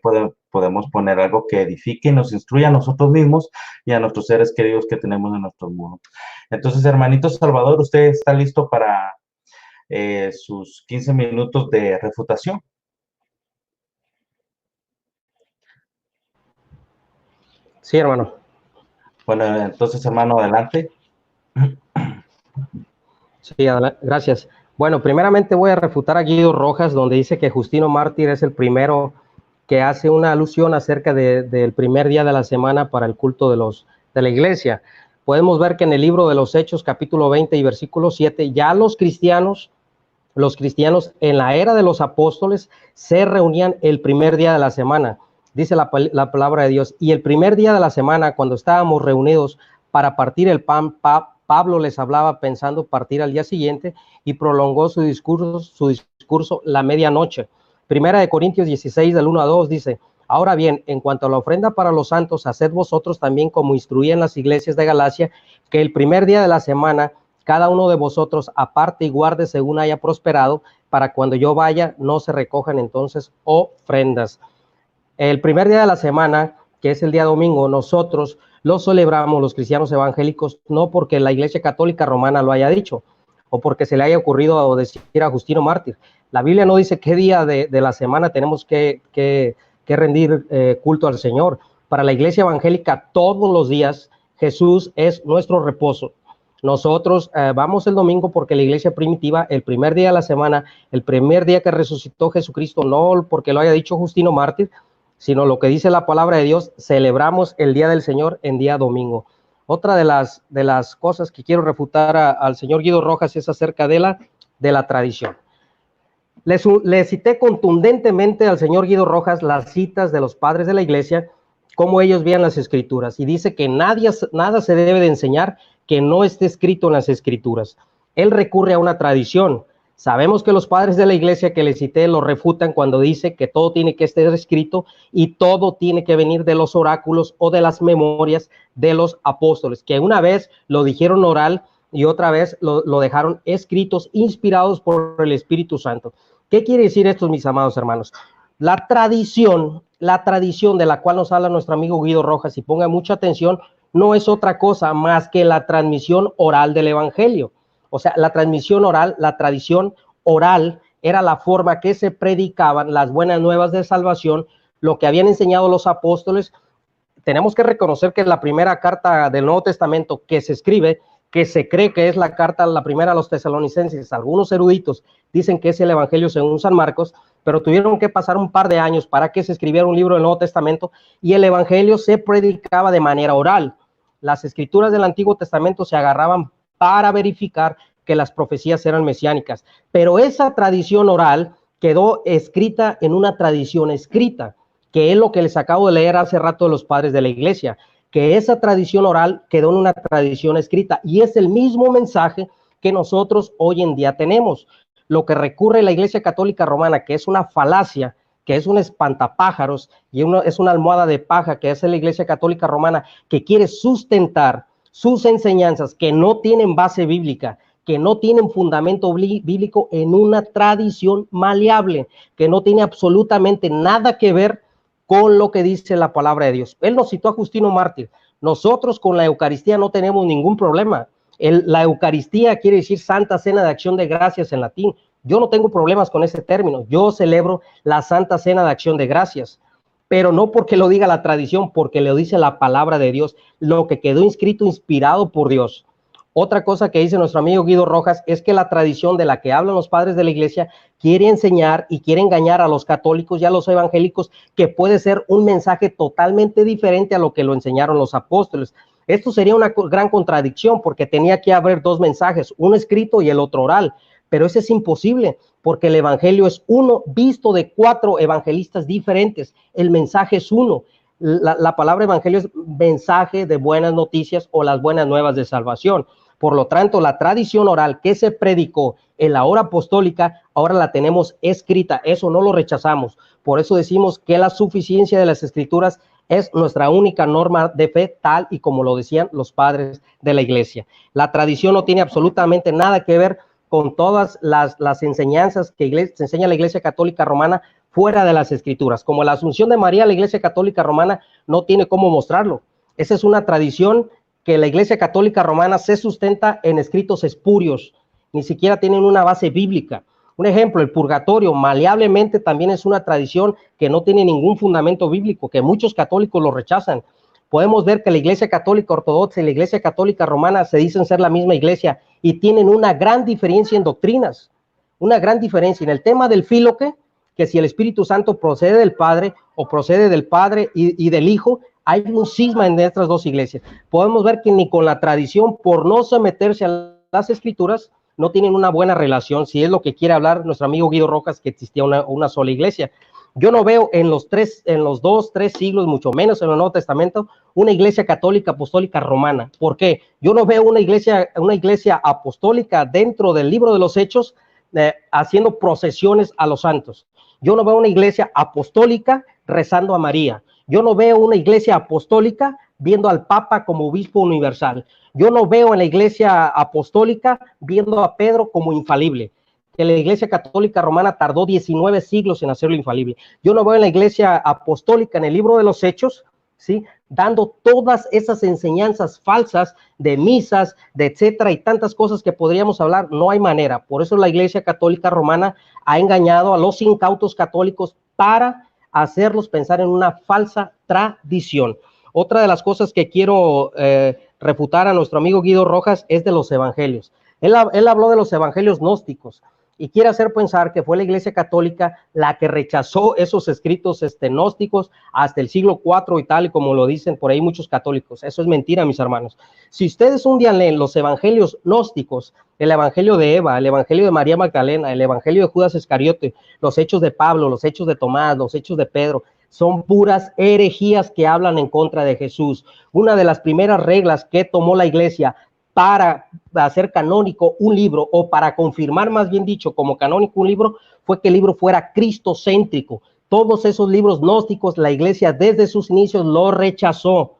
podemos poner algo que edifique y nos instruya a nosotros mismos y a nuestros seres queridos que tenemos en nuestros muros. Entonces, hermanito Salvador, ¿usted está listo para sus 15 minutos de refutación? Sí, hermano. Bueno, entonces, hermano, adelante. Sí, gracias. Bueno, primeramente voy a refutar a Guido Rojas, donde dice que Justino Mártir es el primero que hace una alusión acerca del primer día de la semana para el culto de la iglesia. Podemos ver que en el libro de los Hechos, capítulo 20 y versículo 7, ya los cristianos en la era de los apóstoles se reunían el primer día de la semana. Dice la palabra de Dios, y el primer día de la semana, cuando estábamos reunidos para partir el pan, Pablo les hablaba pensando partir al día siguiente y prolongó su discurso la medianoche. Primera de Corintios 16, del 1 a 2 dice, ahora bien, en cuanto a la ofrenda para los santos, haced vosotros también como instruían las iglesias de Galacia, que el primer día de la semana cada uno de vosotros aparte y guarde según haya prosperado, para cuando yo vaya no se recojan entonces ofrendas. El primer día de la semana, que es el día domingo, nosotros lo celebramos los cristianos evangélicos, no porque la Iglesia Católica Romana lo haya dicho, o porque se le haya ocurrido decir a Justino Mártir. La Biblia no dice qué día de la semana tenemos que rendir culto al Señor. Para la Iglesia evangélica, todos los días Jesús es nuestro reposo. Nosotros vamos el domingo porque la iglesia primitiva, el primer día de la semana, el primer día que resucitó Jesucristo, no porque lo haya dicho Justino Mártir, sino lo que dice la palabra de Dios, celebramos el día del Señor en día domingo. Otra de las cosas que quiero refutar al señor Guido Rojas es acerca de la tradición. Le cité contundentemente al señor Guido Rojas las citas de los padres de la iglesia, cómo ellos veían las escrituras, y dice que nada se debe de enseñar que no esté escrito en las escrituras. Él recurre a una tradición. Sabemos que los padres de la iglesia que le cité lo refutan cuando dice que todo tiene que estar escrito y todo tiene que venir de los oráculos o de las memorias de los apóstoles, que una vez lo dijeron oral y otra vez lo dejaron escritos, inspirados por el Espíritu Santo. ¿Qué quiere decir esto, mis amados hermanos? La tradición de la cual nos habla nuestro amigo Guido Rojas, y ponga mucha atención, no es otra cosa más que la transmisión oral del evangelio. O sea, la transmisión oral, la tradición oral era la forma que se predicaban las buenas nuevas de salvación, lo que habían enseñado los apóstoles. Tenemos que reconocer que la primera carta del Nuevo Testamento que se escribe, que se cree que es la primera a los tesalonicenses, algunos eruditos dicen que es el Evangelio según San Marcos, pero tuvieron que pasar un par de años para que se escribiera un libro del Nuevo Testamento y el Evangelio se predicaba de manera oral. Las escrituras del Antiguo Testamento se agarraban para verificar que las profecías eran mesiánicas, pero esa tradición oral quedó escrita en una tradición escrita, que es lo que les acabo de leer hace rato de los padres de la iglesia, que esa tradición oral quedó en una tradición escrita y es el mismo mensaje que nosotros hoy en día tenemos. Lo que recurre la Iglesia Católica Romana, que es una falacia, que es un espantapájaros y es una almohada de paja que hace la Iglesia Católica Romana, que quiere sustentar sus enseñanzas que no tienen base bíblica, que no tienen fundamento bíblico en una tradición maleable, que no tiene absolutamente nada que ver con lo que dice la palabra de Dios. Él nos citó a Justino Mártir. Nosotros con la Eucaristía no tenemos ningún problema. La Eucaristía quiere decir Santa Cena de Acción de Gracias en latín. Yo no tengo problemas con ese término. Yo celebro la Santa Cena de Acción de Gracias, pero no porque lo diga la tradición, porque lo dice la palabra de Dios, lo que quedó inscrito, inspirado por Dios. Otra cosa que dice nuestro amigo Guido Rojas es que la tradición de la que hablan los padres de la iglesia quiere enseñar y quiere engañar a los católicos y a los evangélicos, que puede ser un mensaje totalmente diferente a lo que lo enseñaron los apóstoles. Esto sería una gran contradicción, porque tenía que haber dos mensajes, uno escrito y el otro oral, pero eso es imposible, porque el evangelio es uno visto de 4 evangelistas diferentes. El mensaje es uno. La palabra evangelio es mensaje de buenas noticias o las buenas nuevas de salvación. Por lo tanto, la tradición oral que se predicó en la hora apostólica, ahora la tenemos escrita. Eso no lo rechazamos. Por eso decimos que la suficiencia de las escrituras es nuestra única norma de fe, tal y como lo decían los padres de la iglesia. La tradición no tiene absolutamente nada que ver con todas las enseñanzas que se enseña la Iglesia Católica Romana fuera de las escrituras. Como la Asunción de María, la Iglesia Católica Romana no tiene cómo mostrarlo. Esa es una tradición que la Iglesia Católica Romana se sustenta en escritos espurios, ni siquiera tienen una base bíblica. Un ejemplo, el purgatorio maleablemente también es una tradición que no tiene ningún fundamento bíblico, que muchos católicos lo rechazan. Podemos ver que la Iglesia Católica Ortodoxa y la Iglesia Católica Romana se dicen ser la misma iglesia y tienen una gran diferencia en doctrinas, una gran diferencia. En el tema del filoque, que si el Espíritu Santo procede del Padre o procede del Padre y del Hijo, hay un cisma en estas dos iglesias. Podemos ver que ni con la tradición, por no someterse a las escrituras, no tienen una buena relación, si es lo que quiere hablar nuestro amigo Guido Rojas, que existía una sola iglesia. Yo no veo en los 2, 3 siglos, mucho menos en el Nuevo Testamento, una iglesia católica apostólica romana. ¿Por qué? Yo no veo una iglesia apostólica dentro del libro de los Hechos haciendo procesiones a los santos. Yo no veo una iglesia apostólica rezando a María. Yo no veo una iglesia apostólica viendo al Papa como obispo universal. Yo no veo en la iglesia apostólica viendo a Pedro como infalible. Que la Iglesia Católica Romana tardó 19 siglos en hacerlo infalible. Yo no veo en la Iglesia Apostólica, en el libro de los Hechos, ¿sí?, dando todas esas enseñanzas falsas de misas, de etcétera, y tantas cosas que podríamos hablar. No hay manera. Por eso la Iglesia Católica Romana ha engañado a los incautos católicos para hacerlos pensar en una falsa tradición. Otra de las cosas que quiero refutar a nuestro amigo Guido Rojas es de los evangelios. Él habló de los evangelios gnósticos y quiere hacer pensar que fue la Iglesia Católica la que rechazó esos escritos gnósticos hasta el siglo IV y tal, y como lo dicen por ahí muchos católicos. Eso es mentira, mis hermanos. Si ustedes un día leen los evangelios gnósticos, el evangelio de Eva, el evangelio de María Magdalena, el evangelio de Judas Iscariote, los hechos de Pablo, los hechos de Tomás, los hechos de Pedro, son puras herejías que hablan en contra de Jesús. Una de las primeras reglas que tomó la Iglesia para hacer canónico un libro, o para confirmar, más bien dicho, como canónico un libro, fue que el libro fuera cristocéntrico. Todos esos libros gnósticos, la Iglesia desde sus inicios lo rechazó.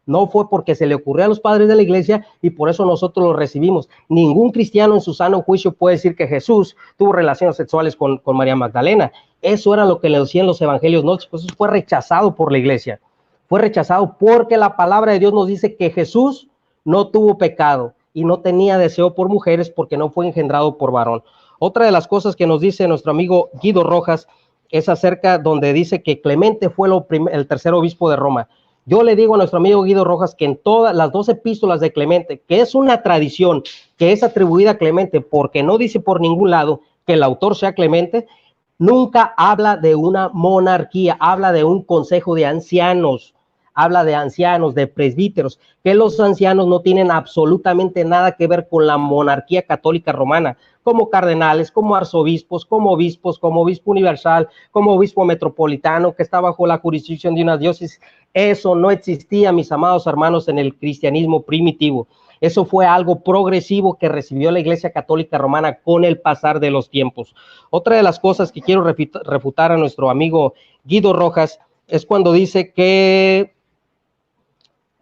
No fue porque se le ocurrió a los padres de la Iglesia y por eso nosotros lo recibimos. Ningún cristiano en su sano juicio puede decir que Jesús tuvo relaciones sexuales con María Magdalena. Eso era lo que le decían los evangelios gnósticos. Eso fue rechazado por la Iglesia. Fue rechazado porque la palabra de Dios nos dice que Jesús no tuvo pecado y no tenía deseo por mujeres porque no fue engendrado por varón. Otra de las cosas que nos dice nuestro amigo Guido Rojas es acerca donde dice que Clemente fue el tercer obispo de Roma. Yo le digo a nuestro amigo Guido Rojas que en todas las 2 epístolas de Clemente, que es una tradición que es atribuida a Clemente porque no dice por ningún lado que el autor sea Clemente, nunca habla de una monarquía, habla de un consejo de ancianos. Habla de ancianos, de presbíteros, que los ancianos no tienen absolutamente nada que ver con la monarquía católica romana, como cardenales, como arzobispos, como obispos, como obispo universal, como obispo metropolitano, que está bajo la jurisdicción de una diócesis. Eso no existía, mis amados hermanos, en el cristianismo primitivo. Eso fue algo progresivo que recibió la Iglesia Católica Romana con el pasar de los tiempos. Otra de las cosas que quiero refutar a nuestro amigo Guido Rojas es cuando dice que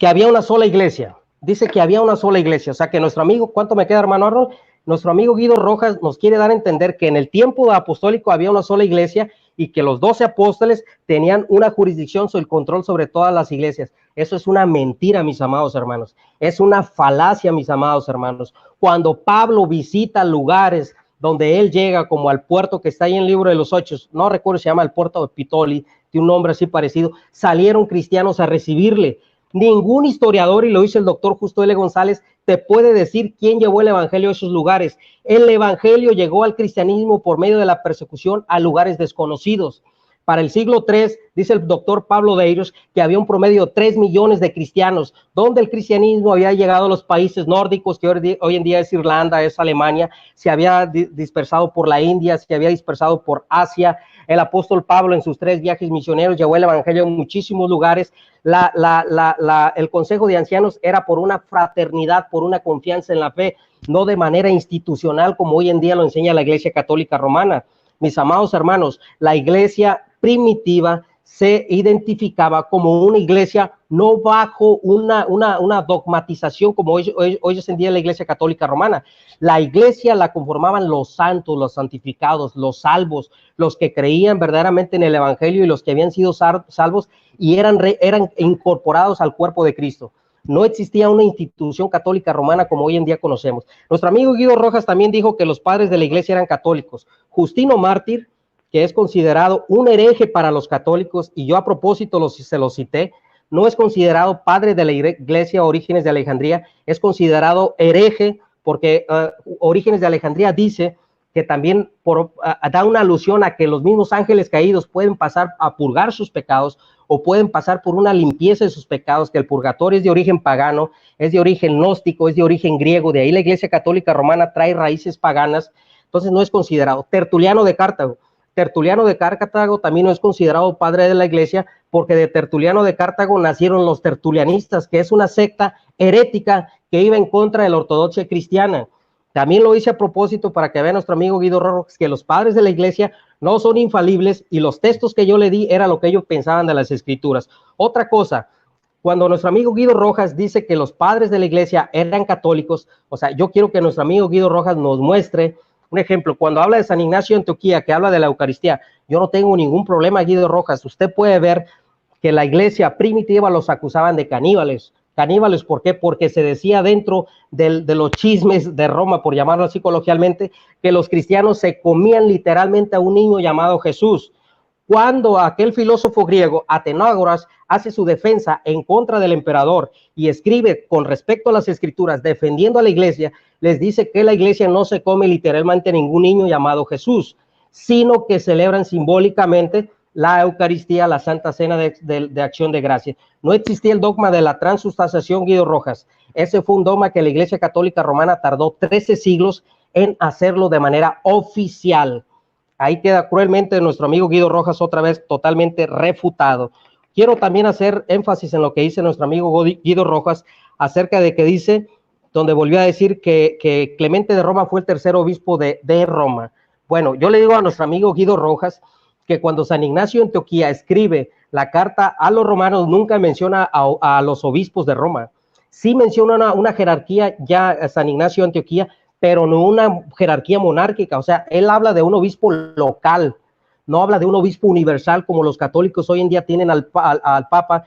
había una sola iglesia. Dice que había una sola iglesia. O sea, que nuestro amigo, ¿cuánto me queda, hermano Arnold? Nuestro amigo Guido Rojas nos quiere dar a entender que en el tiempo apostólico había una sola iglesia y que los 12 apóstoles tenían una jurisdicción sobre el control sobre todas las iglesias. Eso es una mentira, mis amados hermanos. Es una falacia, mis amados hermanos. Cuando Pablo visita lugares donde él llega, como al puerto que está ahí en el libro de los Hechos, no recuerdo, se llama el puerto de Pitoli, de un nombre así parecido, salieron cristianos a recibirle. Ningún historiador, y lo dice el doctor Justo L. González, te puede decir quién llevó el evangelio a esos lugares. El evangelio llegó al cristianismo por medio de la persecución a lugares desconocidos. Para el siglo III, dice el doctor Pablo Deiros, que había un promedio de 3 millones de cristianos, donde el cristianismo había llegado a los países nórdicos, que hoy en día es Irlanda, es Alemania, se había dispersado por la India, se había dispersado por Asia. El apóstol Pablo en sus 3 viajes misioneros llevó el evangelio en muchísimos lugares. El consejo de ancianos era por una fraternidad, por una confianza en la fe, no de manera institucional como hoy en día lo enseña la Iglesia Católica Romana. Mis amados hermanos, la iglesia primitiva se identificaba como una iglesia no bajo una dogmatización como hoy es en día la Iglesia Católica Romana. La iglesia la conformaban los santos, los santificados, los salvos, los que creían verdaderamente en el evangelio y los que habían sido salvos y eran incorporados al cuerpo de Cristo. No existía una institución católica romana como hoy en día conocemos. Nuestro amigo Guido Rojas también dijo que los padres de la iglesia eran católicos. Justino Mártir, que es considerado un hereje para los católicos, y yo a propósito se lo cité, no es considerado padre de la iglesia Orígenes de Alejandría, es considerado hereje porque Orígenes de Alejandría dice que también da una alusión a que los mismos ángeles caídos pueden pasar a purgar sus pecados o pueden pasar por una limpieza de sus pecados, que el purgatorio es de origen pagano, es de origen gnóstico, es de origen griego, de ahí la Iglesia Católica Romana trae raíces paganas, entonces no es considerado. Tertuliano de Cartago también no es considerado padre de la iglesia, porque de Tertuliano de Cartago nacieron los tertulianistas, que es una secta herética que iba en contra de la ortodoxia cristiana. También lo hice a propósito para que vea nuestro amigo Guido Rojas que los padres de la iglesia no son infalibles y los textos que yo le di era lo que ellos pensaban de las escrituras. Otra cosa, cuando nuestro amigo Guido Rojas dice que los padres de la iglesia eran católicos, o sea, yo quiero que nuestro amigo Guido Rojas nos muestre un ejemplo. Cuando habla de San Ignacio de Antioquía, que habla de la Eucaristía, yo no tengo ningún problema, Guido Rojas. Usted puede ver que la iglesia primitiva los acusaban de caníbales. ¿Caníbales por qué? Porque se decía dentro de los chismes de Roma, por llamarlo así coloquialmente, que los cristianos se comían literalmente a un niño llamado Jesús. Cuando aquel filósofo griego, Atenágoras, hace su defensa en contra del emperador y escribe con respecto a las escrituras, defendiendo a la iglesia, les dice que la iglesia no se come literalmente a ningún niño llamado Jesús, sino que celebran simbólicamente la Eucaristía, la Santa Cena de Acción de Gracia. No existía el dogma de la transustanciación, Guido Rojas. Ese fue un dogma que la Iglesia Católica Romana tardó 13 siglos en hacerlo de manera oficial. Ahí queda cruelmente nuestro amigo Guido Rojas otra vez totalmente refutado. Quiero también hacer énfasis en lo que dice nuestro amigo Guido Rojas acerca de que dice, donde volvió a decir que Clemente de Roma fue el tercer obispo de Roma. Bueno, yo le digo a nuestro amigo Guido Rojas que cuando San Ignacio de Antioquía escribe la carta a los romanos, nunca menciona a los obispos de Roma. Sí menciona una jerarquía ya San Ignacio de Antioquía, pero no una jerarquía monárquica. O sea, él habla de un obispo local, no habla de un obispo universal como los católicos hoy en día tienen al Papa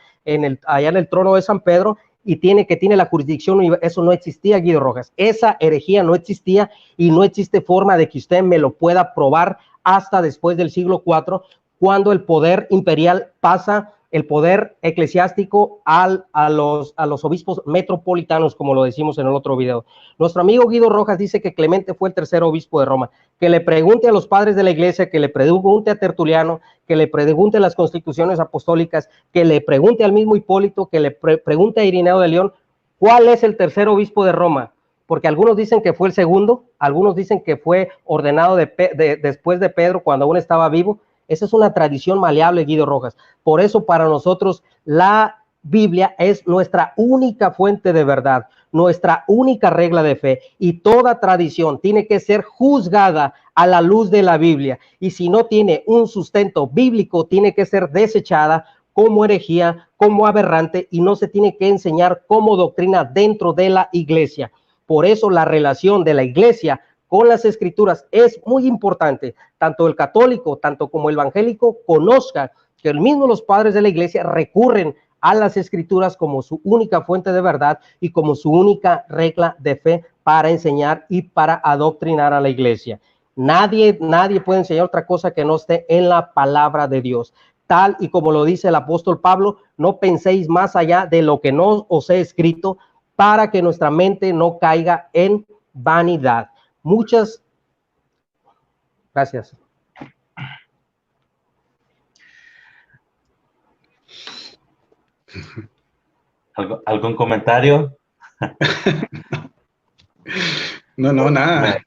allá en el trono de San Pedro, y tiene la jurisdicción. Eso no existía, Guido Rojas. Esa herejía no existía y no existe forma de que usted me lo pueda probar hasta después del siglo IV, cuando el poder imperial pasa el poder eclesiástico a los obispos metropolitanos, como lo decimos en el otro video. Nuestro amigo Guido Rojas dice que Clemente fue el tercer obispo de Roma. Que le pregunte a los padres de la iglesia, que le pregunte a Tertuliano, que le pregunte a las constituciones apostólicas, que le pregunte al mismo Hipólito, que le pregunte a Irineo de León, ¿cuál es el tercer obispo de Roma? Porque algunos dicen que fue el segundo, algunos dicen que fue ordenado después de Pedro, cuando aún estaba vivo. Esa es una tradición maleable, Guido Rojas. Por eso para nosotros la Biblia es nuestra única fuente de verdad, nuestra única regla de fe, y toda tradición tiene que ser juzgada a la luz de la Biblia, y si no tiene un sustento bíblico, tiene que ser desechada como herejía, como aberrante, y no se tiene que enseñar como doctrina dentro de la iglesia. Por eso la relación de la iglesia con las escrituras es muy importante. Tanto el católico, tanto como el evangélico, conozcan que el mismo los padres de la iglesia recurren a las escrituras como su única fuente de verdad y como su única regla de fe para enseñar y para adoctrinar a la iglesia. Nadie puede enseñar otra cosa que no esté en la palabra de Dios. Tal y como lo dice el apóstol Pablo, no penséis más allá de lo que no os he escrito, para que nuestra mente no caiga en vanidad. Muchas gracias. ¿Algún comentario? No, nada.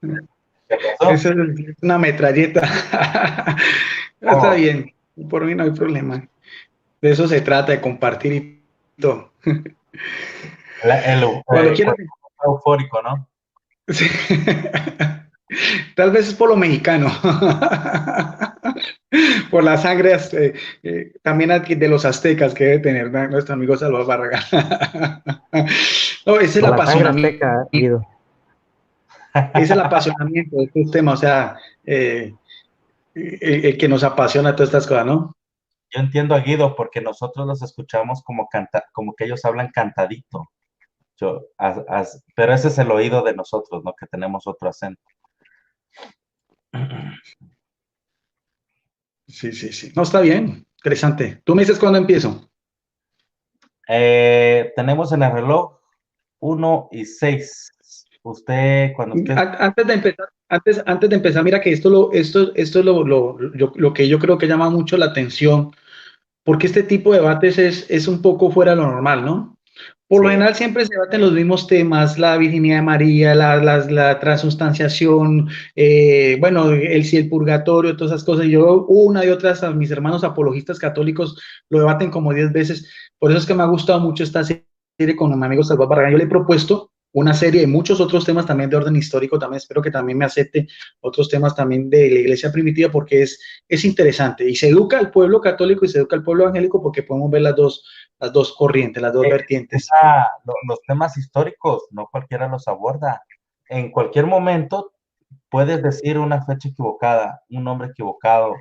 Esa es una metralleta. Está bien, por mí no hay problema. De eso se trata, de compartir y todo. Cuando quieras. Eufórico, ¿no? Sí. Tal vez es por lo mexicano. Por la sangre también de los aztecas que debe tener nuestro amigo Salvador Barragán. No, ese es el apasionamiento. Ese es el apasionamiento de estos temas, o sea, el que nos apasiona todas estas cosas, ¿no? Yo entiendo a Guido porque nosotros los escuchamos como que ellos hablan cantadito. Pero ese es el oído de nosotros, ¿no? Que tenemos otro acento. Sí. No, está bien. Interesante. ¿Tú me dices cuándo empiezo? Tenemos en el reloj 1:06. Usted, cuando usted... Antes de empezar, mira que esto es lo que yo creo que llama mucho la atención, porque este tipo de debates es un poco fuera de lo normal, ¿no? Por lo general siempre se debaten los mismos temas, la virginidad de María, la transustanciación, bueno, el purgatorio, todas esas cosas. Yo una y otras a mis hermanos apologistas católicos lo debaten como 10 veces. Por eso es que me ha gustado mucho esta serie con mi amigo Salvador Barragán. Yo le he propuesto una serie de muchos otros temas también de orden histórico, también espero que también me acepte otros temas también de la iglesia primitiva, porque es interesante y se educa al pueblo católico y se educa al pueblo evangélico, porque podemos ver las dos corrientes, las dos vertientes. Los temas históricos, no cualquiera los aborda. En cualquier momento puedes decir una fecha equivocada, un nombre equivocado,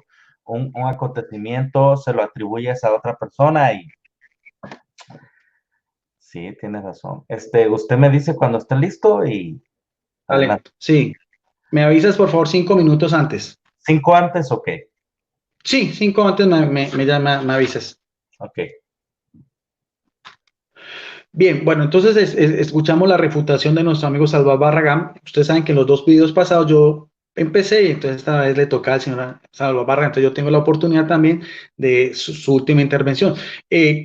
un acontecimiento, se lo atribuyes a otra persona y... Sí, tienes razón. Usted me dice cuando esté listo y... Adelante. Sí. ¿Me avisas, por favor, 5 minutos antes? ¿5 antes o qué? Sí, 5 antes me avisas. Ok. Bien, bueno, entonces escuchamos la refutación de nuestro amigo Salvador Barragán. Ustedes saben que en los 2 videos pasados yo empecé y entonces esta vez le toca al señor Salvador Barragán, entonces yo tengo la oportunidad también de su última intervención.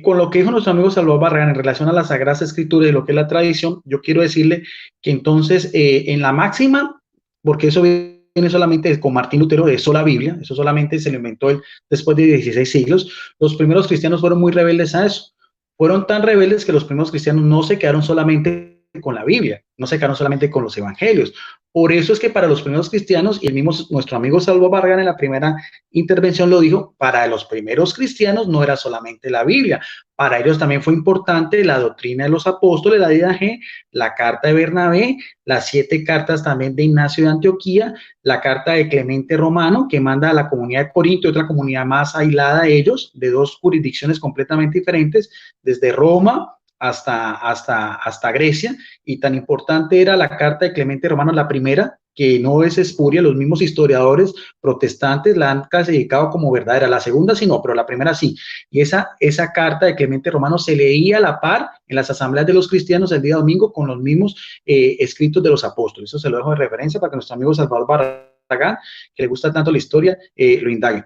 Con lo que dijo nuestro amigo Salvador Barragán en relación a las Sagradas Escrituras y lo que es la tradición, yo quiero decirle que entonces en la máxima, porque eso viene solamente con Martín Lutero de sola Biblia, eso solamente se lo inventó él después de 16 siglos, los primeros cristianos fueron muy rebeldes a eso. Fueron tan rebeldes que los primeros cristianos no se quedaron solamente con la Biblia, no se quedaron solamente con los evangelios. Por eso es que para los primeros cristianos, y el mismo nuestro amigo Salvador Barragán en la primera intervención lo dijo, para los primeros cristianos no era solamente la Biblia, para ellos también fue importante la doctrina de los apóstoles, la Didache, la carta de Bernabé, las 7 cartas también de Ignacio de Antioquía, la carta de Clemente Romano, que manda a la comunidad de Corinto, otra comunidad más aislada de ellos, de 2 jurisdicciones completamente diferentes, desde Roma hasta Grecia, y tan importante era la carta de Clemente Romano, la primera, que no es espuria, los mismos historiadores protestantes la han clasificado como verdadera, la segunda sí no, pero la primera sí, y esa carta de Clemente Romano se leía a la par en las asambleas de los cristianos el día domingo con los mismos escritos de los apóstoles. Eso se lo dejo de referencia para que nuestro amigo Salvador Barragán, que le gusta tanto la historia, lo indague.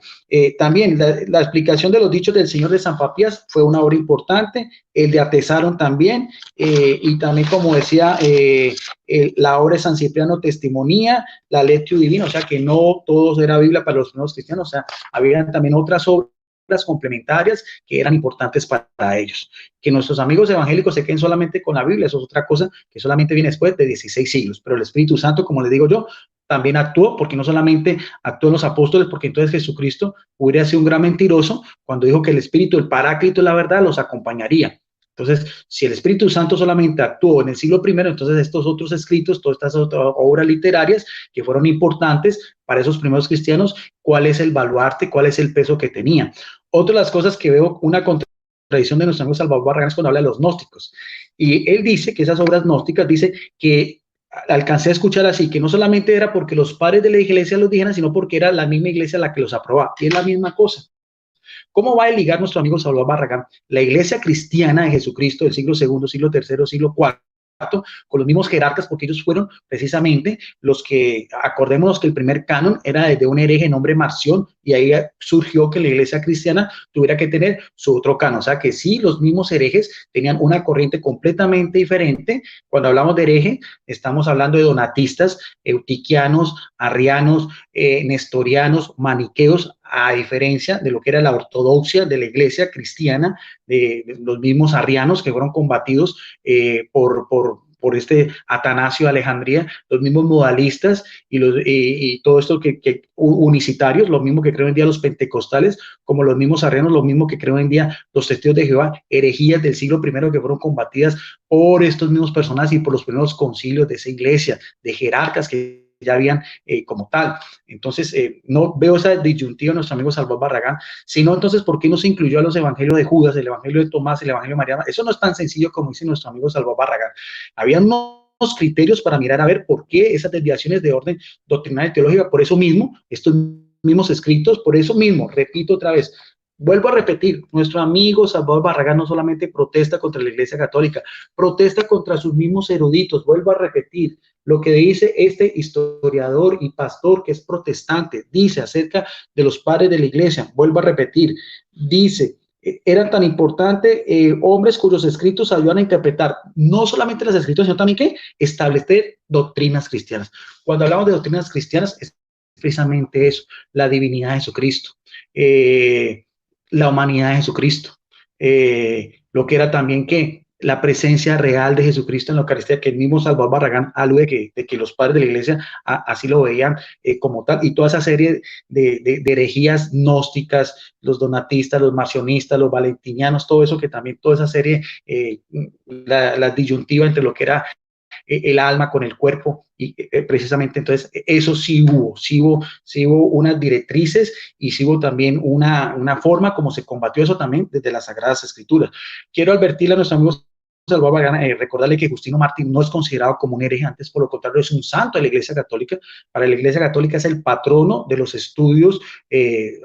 También la explicación de los dichos del Señor de San Papías fue una obra importante, el de Atesaron también, y también, como decía, la obra de San Cipriano Testimonía, la Lectio Divina, o sea que no todo era Biblia para los primeros cristianos, o sea, había también otras obras complementarias que eran importantes para ellos. Que nuestros amigos evangélicos se queden solamente con la Biblia, eso es otra cosa que solamente viene después de 16 siglos, pero el Espíritu Santo, como les digo yo, también actuó, porque no solamente actuó en los apóstoles, porque entonces Jesucristo hubiera sido un gran mentiroso cuando dijo que el Espíritu, el Paráclito, la verdad, los acompañaría. Entonces, si el Espíritu Santo solamente actuó en el siglo I, entonces estos otros escritos, todas estas otras obras literarias que fueron importantes para esos primeros cristianos, ¿cuál es el baluarte, cuál es el peso que tenía? Otra de las cosas que veo, una contradicción de nuestro amigo Salvador Barragán, es cuando habla de los gnósticos. Y él dice que esas obras gnósticas, dice que alcancé a escuchar así, que no solamente era porque los padres de la iglesia los dijeran, sino porque era la misma iglesia la que los aprobaba. Y es la misma cosa. ¿Cómo va a ligar nuestro amigo Salvador Barragán la iglesia cristiana de Jesucristo del siglo II, siglo III, siglo IV, con los mismos jerarcas, porque ellos fueron precisamente los que, acordémonos que el primer canon era de un hereje de nombre Marción, y ahí surgió que la iglesia cristiana tuviera que tener su otro canon, o sea que sí, los mismos herejes tenían una corriente completamente diferente. Cuando hablamos de hereje, estamos hablando de donatistas, eutiquianos, arrianos, nestorianos, maniqueos, a diferencia de lo que era la ortodoxia de la iglesia cristiana, de los mismos arrianos que fueron combatidos por este Atanasio de Alejandría, los mismos modalistas y todo esto que unicitarios, lo mismo que creen hoy en día los pentecostales, como los mismos arrianos, lo mismo que creen hoy en día los testigos de Jehová, herejías del siglo I que fueron combatidas por estos mismos personajes y por los primeros concilios de esa iglesia, de jerarcas que ya habían como tal. Entonces, no veo esa disyuntiva de nuestro amigo Salvador Barragán, sino entonces, ¿por qué no se incluyó a los evangelios de Judas, el evangelio de Tomás, el evangelio de Mariana? Eso no es tan sencillo como dice nuestro amigo Salvador Barragán. Había unos criterios para mirar a ver por qué esas desviaciones de orden doctrinal y teológica. Por eso mismo, estos mismos escritos, por eso mismo, repito otra vez, vuelvo a repetir, nuestro amigo Salvador Barragán no solamente protesta contra la Iglesia Católica, protesta contra sus mismos eruditos. Vuelvo a repetir lo que dice este historiador y pastor que es protestante, dice acerca de los padres de la Iglesia. Vuelvo a repetir, dice, eran tan importantes hombres cuyos escritos ayudan a interpretar no solamente las escrituras, sino también que establecer doctrinas cristianas. Cuando hablamos de doctrinas cristianas, es precisamente eso, la divinidad de Jesucristo, la humanidad de Jesucristo, lo que era también que la presencia real de Jesucristo en la Eucaristía, que el mismo Salvador Barragán alude de que los padres de la iglesia así lo veían como tal, y toda esa serie de herejías gnósticas, los donatistas, los marcionistas, los valentinianos, todo eso que también, toda esa serie, la disyuntiva entre lo que era el alma con el cuerpo, y precisamente entonces eso sí hubo unas directrices y sí hubo también una forma como se combatió eso también desde las Sagradas Escrituras. Quiero advertirle a nuestros amigos Salvador Barragán, recordarle que Justino Mártir no es considerado como un hereje, antes por lo contrario es un santo de la Iglesia Católica. Para la Iglesia Católica es el patrono de los estudios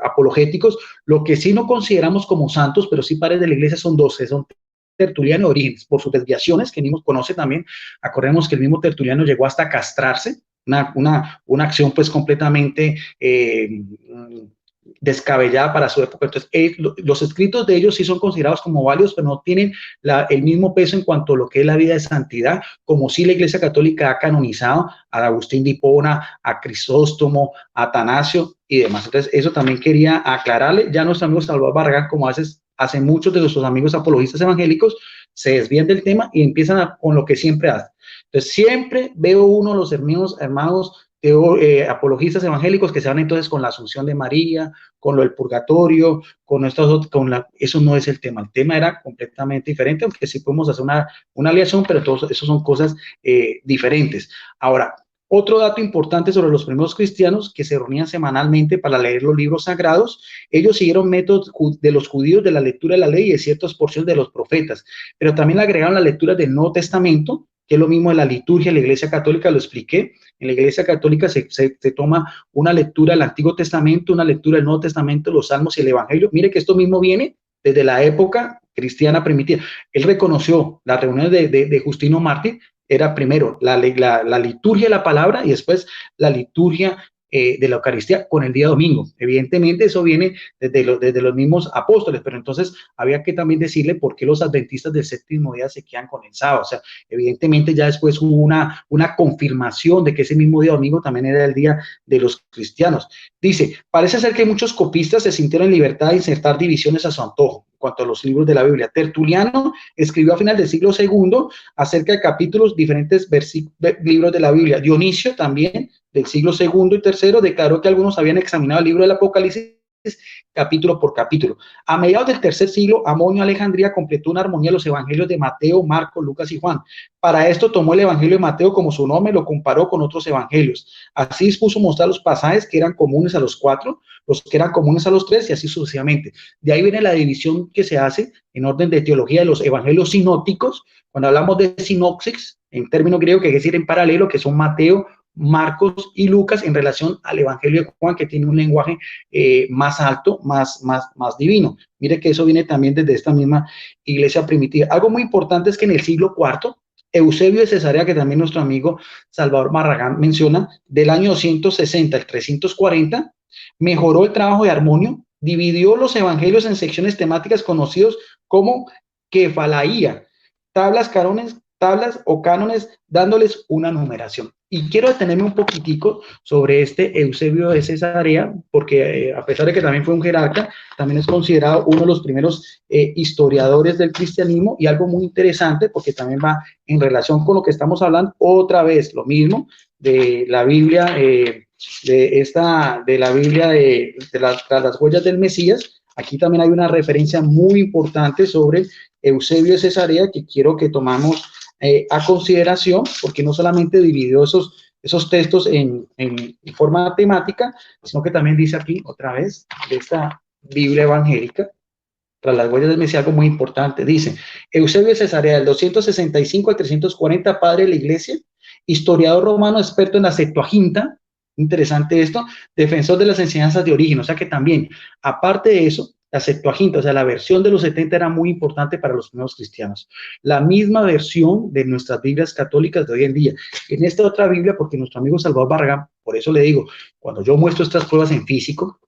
apologéticos. Lo que sí no consideramos como santos, pero sí padres de la Iglesia son 12, son Tertuliano y Orígenes, por sus desviaciones, que mismo conoce también. Acordemos que el mismo Tertuliano llegó hasta castrarse, una acción pues completamente descabellada para su época. Entonces, los escritos de ellos sí son considerados como válidos, pero no tienen el mismo peso en cuanto a lo que es la vida de santidad, como sí la Iglesia Católica ha canonizado a Agustín de Hipona, a Crisóstomo, a Atanasio y demás. Entonces, eso también quería aclararle. Ya nuestro amigo Salvador Barragán, como hacen muchos de nuestros amigos apologistas evangélicos, se desvían del tema y empiezan con lo que siempre hacen. Entonces, siempre veo uno de los hermanos apologistas evangélicos que se van entonces con la Asunción de María, con lo del purgatorio, eso no es el tema. El tema era completamente diferente, aunque sí podemos hacer una aliación, pero todo eso son cosas diferentes. Ahora, otro dato importante sobre los primeros cristianos que se reunían semanalmente para leer los libros sagrados, ellos siguieron métodos de los judíos de la lectura de la ley y de ciertas porciones de los profetas, pero también le agregaron la lectura del Nuevo Testamento, que es lo mismo de la liturgia. En la Iglesia Católica lo expliqué. En la Iglesia Católica se toma una lectura del Antiguo Testamento, una lectura del Nuevo Testamento, los Salmos y el Evangelio. Mire que esto mismo viene desde la época cristiana primitiva. Él reconoció las reuniones de Justino Mártir, era primero la liturgia de la palabra y después la liturgia de la Eucaristía con el día domingo. Evidentemente eso viene desde los mismos apóstoles, pero entonces había que también decirle por qué los adventistas del séptimo día se quedan con el sábado. O sea, evidentemente ya después hubo una confirmación de que ese mismo día domingo también era el día de los cristianos. Dice, parece ser que muchos copistas se sintieron en libertad de insertar divisiones a su antojo en cuanto a los libros de la Biblia. Tertuliano escribió a final del siglo II acerca de capítulos, diferentes libros de la Biblia. Dionisio también, del siglo II y III, declaró que algunos habían examinado el libro del Apocalipsis capítulo por capítulo. A mediados del tercer siglo, Amonio Alejandría completó una armonía de los evangelios de Mateo, Marcos, Lucas y Juan. Para esto tomó el evangelio de Mateo como su nombre, lo comparó con otros evangelios. Así dispuso mostrar los pasajes que eran comunes a los 4, los que eran comunes a los 3 y así sucesivamente. De ahí viene la división que se hace en orden de teología de los evangelios sinópticos. Cuando hablamos de sinopsis, en términos griegos, que es decir, en paralelo, que son Mateo, Marcos y Lucas en relación al Evangelio de Juan, que tiene un lenguaje más alto, más divino. Mire que eso viene también desde esta misma iglesia primitiva. Algo muy importante es que en el siglo IV, Eusebio de Cesarea, que también nuestro amigo Salvador Barragán menciona, del año 260 al 340, mejoró el trabajo de armonio, dividió los evangelios en secciones temáticas conocidos como kefalaía, tablas o cánones, dándoles una numeración. Y quiero detenerme un poquitico sobre este Eusebio de Cesarea, porque a pesar de que también fue un jerarca, también es considerado uno de los primeros historiadores del cristianismo, y algo muy interesante, porque también va en relación con lo que estamos hablando, otra vez lo mismo, de la Biblia, de la Biblia de las huellas del Mesías. Aquí también hay una referencia muy importante sobre Eusebio de Cesarea que quiero que tomamos a consideración, porque no solamente dividió esos textos en forma temática, sino que también dice aquí, otra vez, de esta Biblia evangélica, tras las huellas del Mesías, algo muy importante. Dice, Eusebio de Cesarea, del 265 al 340, padre de la iglesia, historiador romano, experto en la Septuaginta, interesante esto, defensor de las enseñanzas de origen, o sea que también, aparte de eso, la Septuaginta, o sea, la versión de los 70 era muy importante para los primeros cristianos. La misma versión de nuestras Biblias católicas de hoy en día. En esta otra Biblia, porque nuestro amigo Salvador Barragán, por eso le digo, cuando yo muestro estas pruebas en físico,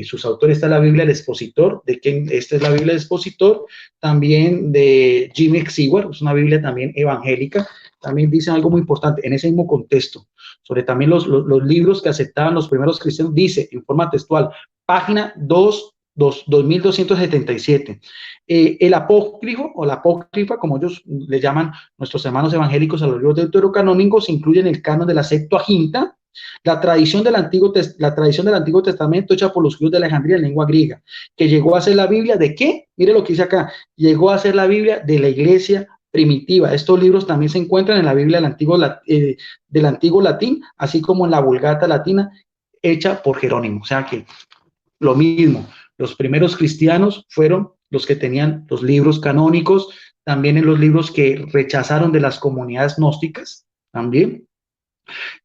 sus autores está la Biblia del Expositor, de quien esta es la Biblia del Expositor, también de Jimmy Seward, es una Biblia también evangélica, también dicen algo muy importante en ese mismo contexto, sobre también los libros que aceptaban los primeros cristianos, dice en forma textual, página 2277. El apócrifo o la apócrifa, como ellos le llaman nuestros hermanos evangélicos a los libros deuterocanónicos, incluyen el canon de la Septuaginta, la tradición del Antiguo Testamento hecha por los judíos de Alejandría en lengua griega, que llegó a ser la Biblia ¿de qué? Mire lo que dice acá, llegó a ser la Biblia de la iglesia primitiva. Estos libros también se encuentran en la Biblia del Antiguo Latín, así como en la Vulgata Latina, hecha por Jerónimo. O sea que lo mismo, los primeros cristianos fueron los que tenían los libros canónicos, también en los libros que rechazaron de las comunidades gnósticas, también,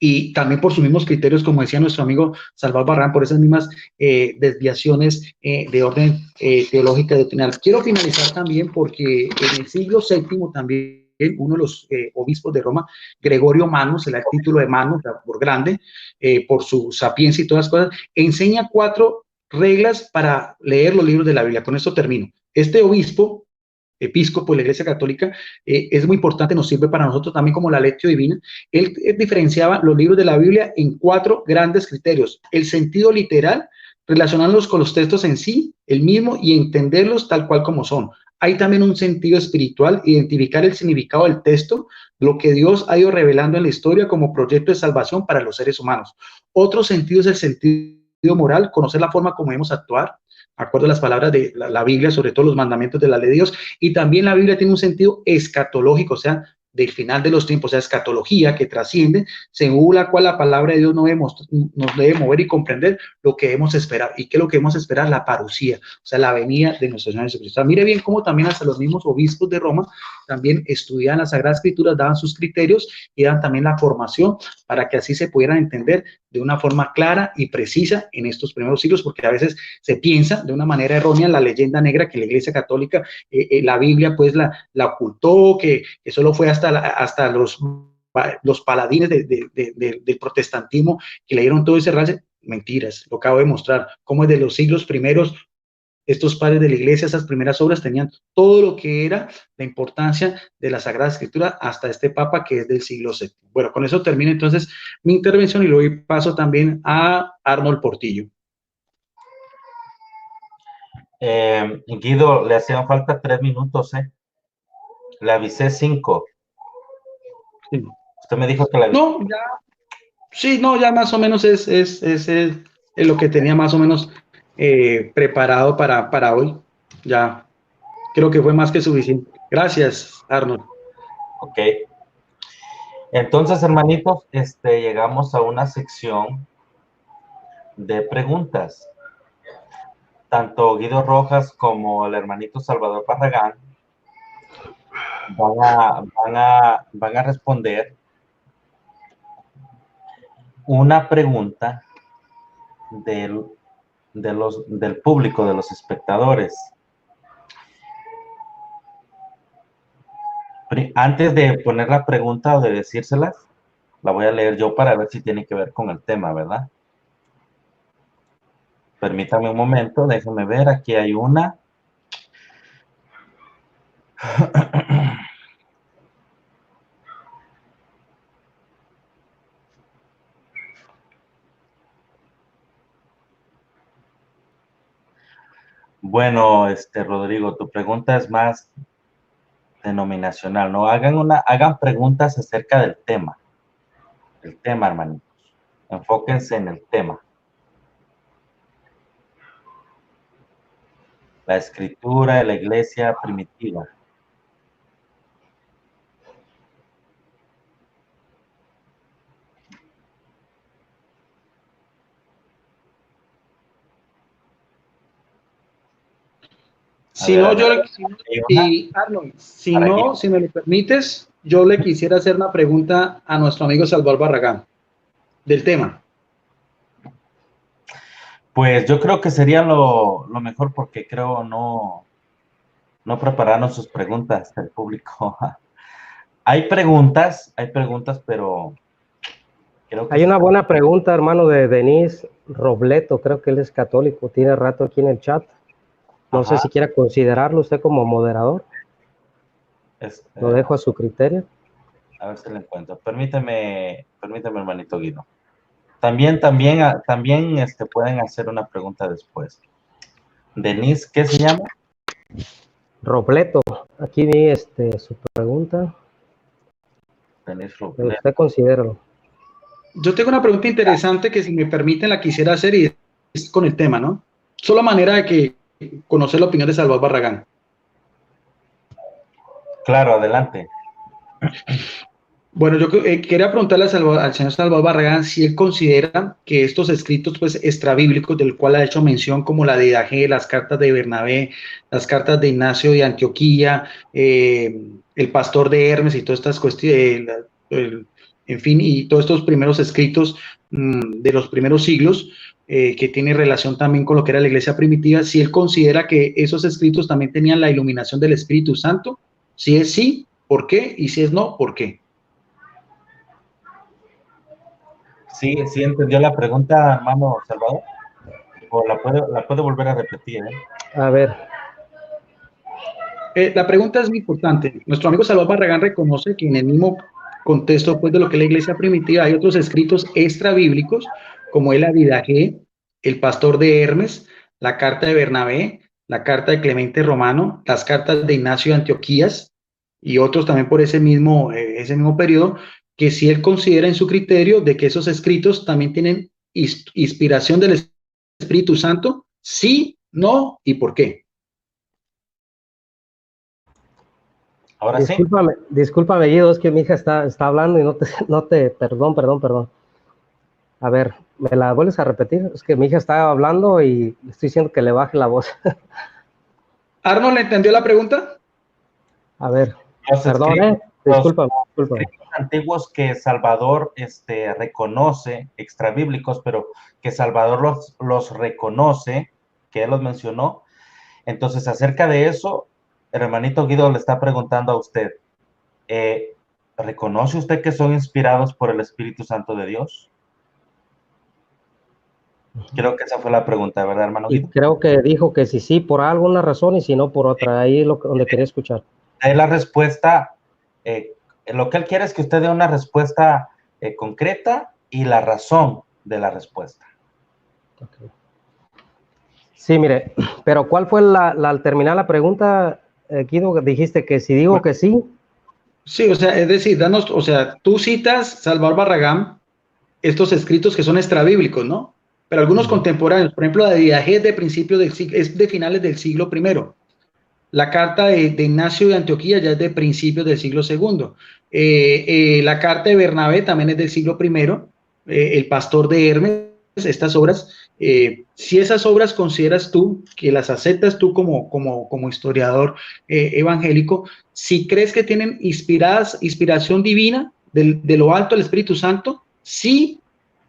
y también por sus mismos criterios, como decía nuestro amigo Salvador Barragán, por esas mismas desviaciones de orden teológica y doctrinal. Quiero finalizar también porque en el siglo VII también uno de los obispos de Roma, Gregorio Mano, se le da el título de Mano, por grande, por su sapiencia y todas las cosas, enseña 4 reglas para leer los libros de la Biblia. Con esto termino. Este obispo, episcopo de la Iglesia Católica, es muy importante, nos sirve para nosotros también como la lectio divina. Él diferenciaba los libros de la Biblia en 4 grandes criterios: el sentido literal, relacionarlos con los textos en sí, el mismo, y entenderlos tal cual como son. Hay también un sentido espiritual, identificar el significado del texto, lo que Dios ha ido revelando en la historia como proyecto de salvación para los seres humanos. Otro sentido es el sentido moral, conocer la forma como debemos actuar, acuerdo a las palabras de la Biblia, sobre todo los mandamientos de la ley de Dios. Y también la Biblia tiene un sentido escatológico, o sea, del final de los tiempos, o sea, escatología que trasciende, según la cual la palabra de Dios nos debe mover y comprender lo que debemos esperar. ¿Y qué es lo que debemos esperar? La parucía, o sea, la venida de nuestro Señor Jesucristo. O sea, mire bien cómo también hasta los mismos obispos de Roma también estudiaban las Sagradas Escrituras, daban sus criterios y daban también la formación para que así se pudieran entender de una forma clara y precisa en estos primeros siglos, porque a veces se piensa de una manera errónea en la leyenda negra que la Iglesia Católica, la Biblia pues la ocultó, que solo fue hasta los paladines del protestantismo que leyeron todo ese race. Mentiras, lo acabo de mostrar, cómo desde los siglos primeros estos padres de la iglesia, esas primeras obras tenían todo lo que era la importancia de la Sagrada Escritura hasta este Papa que es del siglo VII. Bueno, con eso termino entonces mi intervención y le doy paso también a Arnold Portillo. Guido, le hacían falta 3 minutos, Le avisé 5. Sí. Usted me dijo que la avisé. No, ya. Sí, no, ya más o menos es lo que tenía más o menos preparado para hoy. Ya creo que fue más que suficiente. Gracias, Arnold. Ok. Entonces, hermanitos, llegamos a una sección de preguntas. Tanto Guido Rojas como el hermanito Salvador Barragán van a responder una pregunta del público, de los espectadores. Antes de poner la pregunta o de decírselas, la voy a leer yo para ver si tiene que ver con el tema, ¿verdad? Permítame un momento, déjenme ver, aquí hay una. Bueno, Rodrigo, tu pregunta es más denominacional, ¿no? Hagan preguntas acerca del tema. El tema, hermanitos. Enfóquense en el tema. La escritura de la iglesia primitiva. Si no, Arnold, si me lo permites, yo le quisiera hacer una pregunta a nuestro amigo Salvador Barragán del tema. Pues yo creo que sería lo mejor porque creo no prepararon sus preguntas del público. Hay preguntas, pero creo que Hay una buena pregunta, hermano, de Denis Robleto, creo que él es católico, tiene rato aquí en el chat. No sé si quiera considerarlo usted como moderador. Lo dejo a su criterio. A ver si lo encuentro. Permíteme, hermanito Guido. También pueden hacer una pregunta después. Denis, ¿qué se llama? Robleto. Aquí vi su pregunta. Denis Robleto. Usted considéralo. Yo tengo una pregunta interesante que, si me permiten, la quisiera hacer, y es con el tema, ¿no? Solo manera de que conocer la opinión de Salvador Barragán. Claro, adelante. Bueno, yo quería preguntarle al señor Salvador Barragán si él considera que estos escritos, pues, extrabíblicos, del cual ha hecho mención, como la de Didache, las cartas de Bernabé, las cartas de Ignacio de Antioquía, el pastor de Hermes y todas estas cuestiones, en fin, y todos estos primeros escritos de los primeros siglos, que tiene relación también con lo que era la iglesia primitiva, si él considera que esos escritos también tenían la iluminación del Espíritu Santo. Si es sí, ¿por qué? Y si es no, ¿por qué? Sí, entendió la pregunta, hermano Salvador. O la puedo volver a repetir, A ver. La pregunta es muy importante. Nuestro amigo Salvador Barragán reconoce que en el mismo contexto, pues, de lo que es la iglesia primitiva, hay otros escritos extrabíblicos, como el Didache, el pastor de Hermes, la carta de Bernabé, la carta de Clemente Romano, las cartas de Ignacio de Antioquías y otros también por ese mismo periodo, que si él considera en su criterio de que esos escritos también tienen inspiración del Espíritu Santo, sí, no y por qué. Ahora discúlpame, Guido, es que mi hija está hablando y perdón. A ver, ¿me la vuelves a repetir? Es que mi hija está hablando y le estoy diciendo que le baje la voz. ¿Arnold entendió la pregunta? A ver, perdón, discúlpame. Los escritos antiguos que Salvador reconoce, extrabíblicos, pero que Salvador los reconoce, que él los mencionó. Entonces, acerca de eso, el hermanito Guido le está preguntando a usted, ¿reconoce usted que son inspirados por el Espíritu Santo de Dios? Creo que esa fue la pregunta, ¿verdad, hermano Guido? Y creo que dijo que sí, por alguna razón, y si no, por otra. Ahí es donde quería escuchar. Ahí la respuesta, lo que él quiere es que usted dé una respuesta concreta y la razón de la respuesta. Okay. Sí, mire, pero ¿cuál fue al terminar la pregunta, Guido? Dijiste que si digo que sí. Sí, o sea, es decir, tú citas, Salvador Barragán, estos escritos que son extrabíblicos, ¿no? pero algunos contemporáneos, por ejemplo, la de Didache es de principios del siglo, es de finales del siglo I. La carta de Ignacio de Antioquía ya es de principios del siglo II. La carta de Bernabé también es del siglo I. El pastor de Hermes, estas obras, si esas obras consideras tú, que las aceptas tú como historiador evangélico, si crees que tienen inspiración divina de lo alto del Espíritu Santo, sí,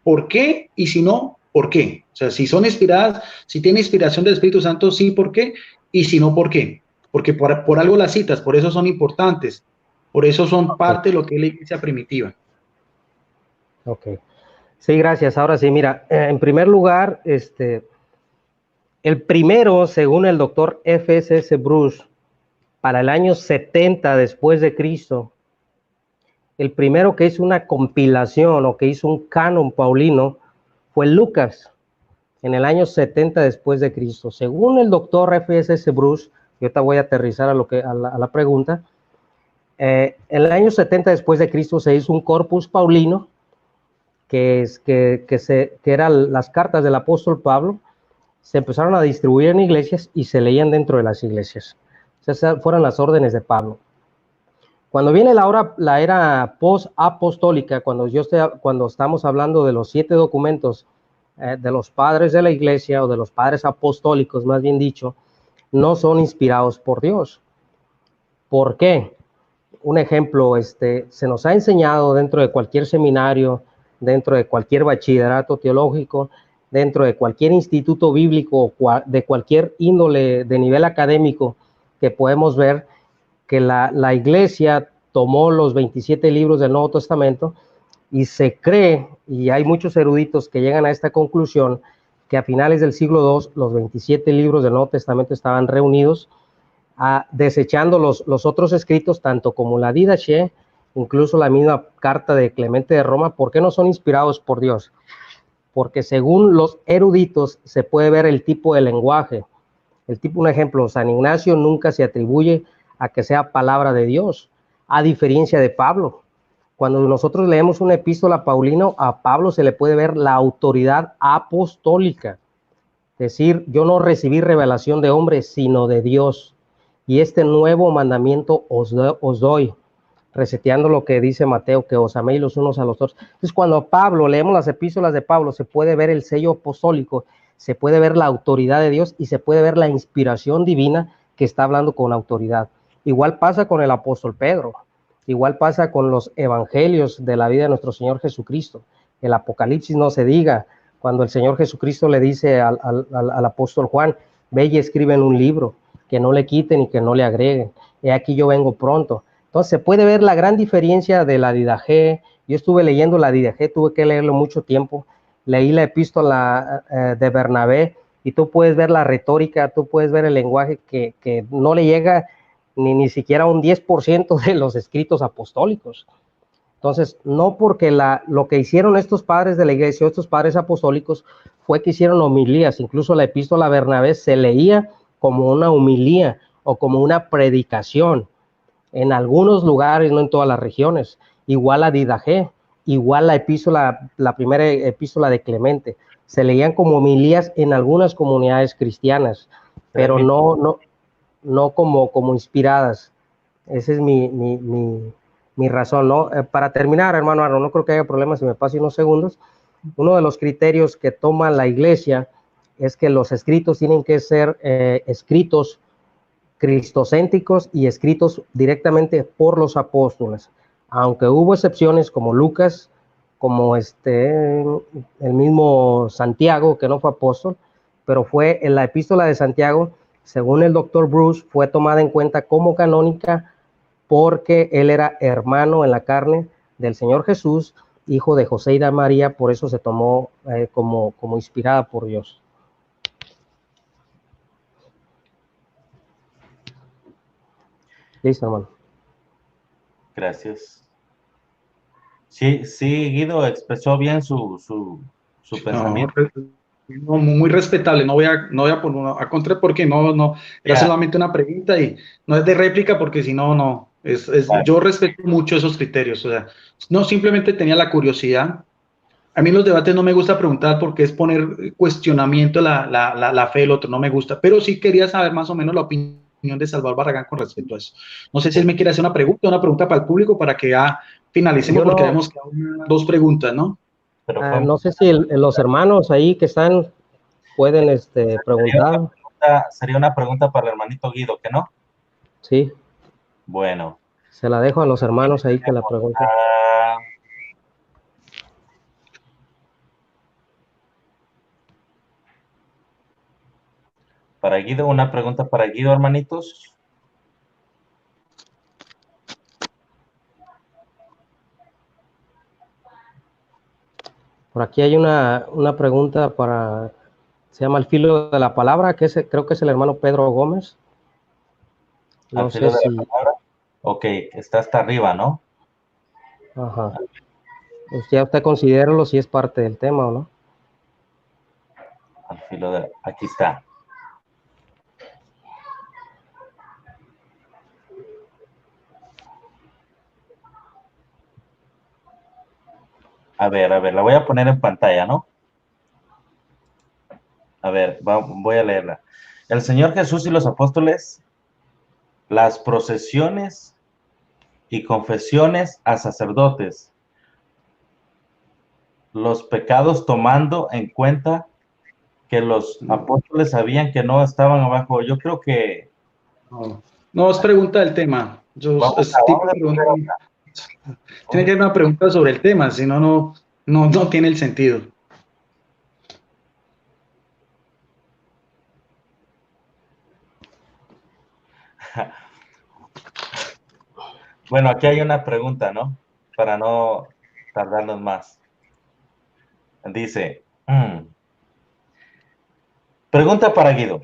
¿por qué? Y si no, ¿por qué? O sea, si son inspiradas, si tienen inspiración del Espíritu Santo, sí, ¿por qué? Y si no, ¿por qué? Porque por algo las citas, por eso son importantes, por eso son parte de lo que es la iglesia primitiva. Ok. Sí, gracias. Ahora sí, mira, en primer lugar, el primero, según el doctor F.S.S. Bruce, para el año 70 después de Cristo, el primero que hizo una compilación o que hizo un canon paulino fue Lucas, en el año 70 después de Cristo. Según el doctor F.S.S. Bruce, yo te voy a aterrizar a la pregunta, en el año 70 después de Cristo se hizo un corpus paulino, que eran las cartas del apóstol Pablo, se empezaron a distribuir en iglesias y se leían dentro de las iglesias. Esas fueron las órdenes de Pablo. Cuando viene la era post-apostólica, cuando estamos hablando de los 7 documentos de los padres de la iglesia, o de los padres apostólicos, más bien dicho, no son inspirados por Dios. ¿Por qué? Un ejemplo, se nos ha enseñado dentro de cualquier seminario, dentro de cualquier bachillerato teológico, dentro de cualquier instituto bíblico, de cualquier índole de nivel académico, que podemos ver que la iglesia tomó los 27 libros del Nuevo Testamento y se cree, y hay muchos eruditos que llegan a esta conclusión, que a finales del siglo II los 27 libros del Nuevo Testamento estaban reunidos, desechando los otros escritos, tanto como la Didache, incluso la misma carta de Clemente de Roma. ¿Por qué no son inspirados por Dios? Porque según los eruditos se puede ver el tipo de lenguaje. Un ejemplo, San Ignacio nunca se atribuye a que sea palabra de Dios, a diferencia de Pablo. Cuando nosotros leemos una epístola paulina, a Pablo se le puede ver la autoridad apostólica. Decir, yo no recibí revelación de hombres, sino de Dios. Y este nuevo mandamiento os doy, reseteando lo que dice Mateo, que os améis los unos a los otros. Entonces, cuando Pablo, leemos las epístolas de Pablo, se puede ver el sello apostólico, se puede ver la autoridad de Dios y se puede ver la inspiración divina que está hablando con autoridad. Igual pasa con el apóstol Pedro, igual pasa con los evangelios de la vida de nuestro Señor Jesucristo. El Apocalipsis no se diga, cuando el Señor Jesucristo le dice al apóstol Juan, ve y escribe en un libro, que no le quiten y que no le agreguen. He aquí yo vengo pronto. Entonces se puede ver la gran diferencia de la Didache. Yo estuve leyendo la Didache, tuve que leerlo mucho tiempo. Leí la epístola de Bernabé y tú puedes ver la retórica, tú puedes ver el lenguaje que no le llega ni siquiera un 10% de los escritos apostólicos. Entonces, no porque lo que hicieron estos padres de la iglesia, estos padres apostólicos, fue que hicieron homilías. Incluso la epístola de Bernabé se leía como una homilía o como una predicación. En algunos lugares, no en todas las regiones. Igual la Didache, igual la primera epístola de Clemente. Se leían como homilías en algunas comunidades cristianas, pero no como inspiradas. Esa es mi razón, ¿no? Para terminar, hermano Aaron, no creo que haya problema si me paso unos segundos. Uno de los criterios que toma la iglesia es que los escritos tienen que ser escritos cristocéntricos y escritos directamente por los apóstoles, aunque hubo excepciones como Lucas, como el mismo Santiago, que no fue apóstol, pero fue en la epístola de Santiago, según el doctor Bruce, fue tomada en cuenta como canónica porque él era hermano en la carne del Señor Jesús, hijo de José y de María, por eso se tomó como inspirada por Dios. Listo, hermano. Gracias. Sí, Guido expresó bien su pensamiento. No, muy respetable, no voy a poner a contra porque no, era solamente una pregunta y no es de réplica porque si no, yo respeto mucho esos criterios, o sea, no simplemente tenía la curiosidad A mí en los debates no me gusta preguntar porque es poner cuestionamiento la fe del otro, no me gusta, pero sí quería saber más o menos la opinión de Salvador Barragán con respecto a eso. No sé si él me quiere hacer una pregunta para el público para que ya finalicemos Yo porque no, tenemos dos preguntas, ¿no? Pero fue no sé si los hermanos ahí que están pueden preguntar. sería una pregunta para el hermanito Guido, ¿que no? Sí, Bueno. se la dejo a los hermanos ahí que la pregunten. Ah, para Guido, una pregunta para Guido, hermanitos. Por aquí hay una pregunta se llama El Filo de la Palabra, creo que es el hermano Pedro Gómez. Al No filo sé de la si, palabra. Ok, está hasta arriba, ¿no? ajá, pues ya usted considéralo si es parte del tema o no. Al filo de... Aquí está. A ver, la voy a poner en pantalla, ¿no? A ver, voy a leerla. El Señor Jesús y los apóstoles, las procesiones y confesiones a sacerdotes, los pecados tomando en cuenta que los apóstoles sabían que no estaban abajo. Yo creo que No, no es pregunta del tema. Es tipo vamos de a pregunta. hacer otra. Tiene que haber una pregunta sobre el tema, si no, no tiene el sentido. Bueno, aquí hay una pregunta, ¿no? Para no tardarnos más. Dice, pregunta para Guido.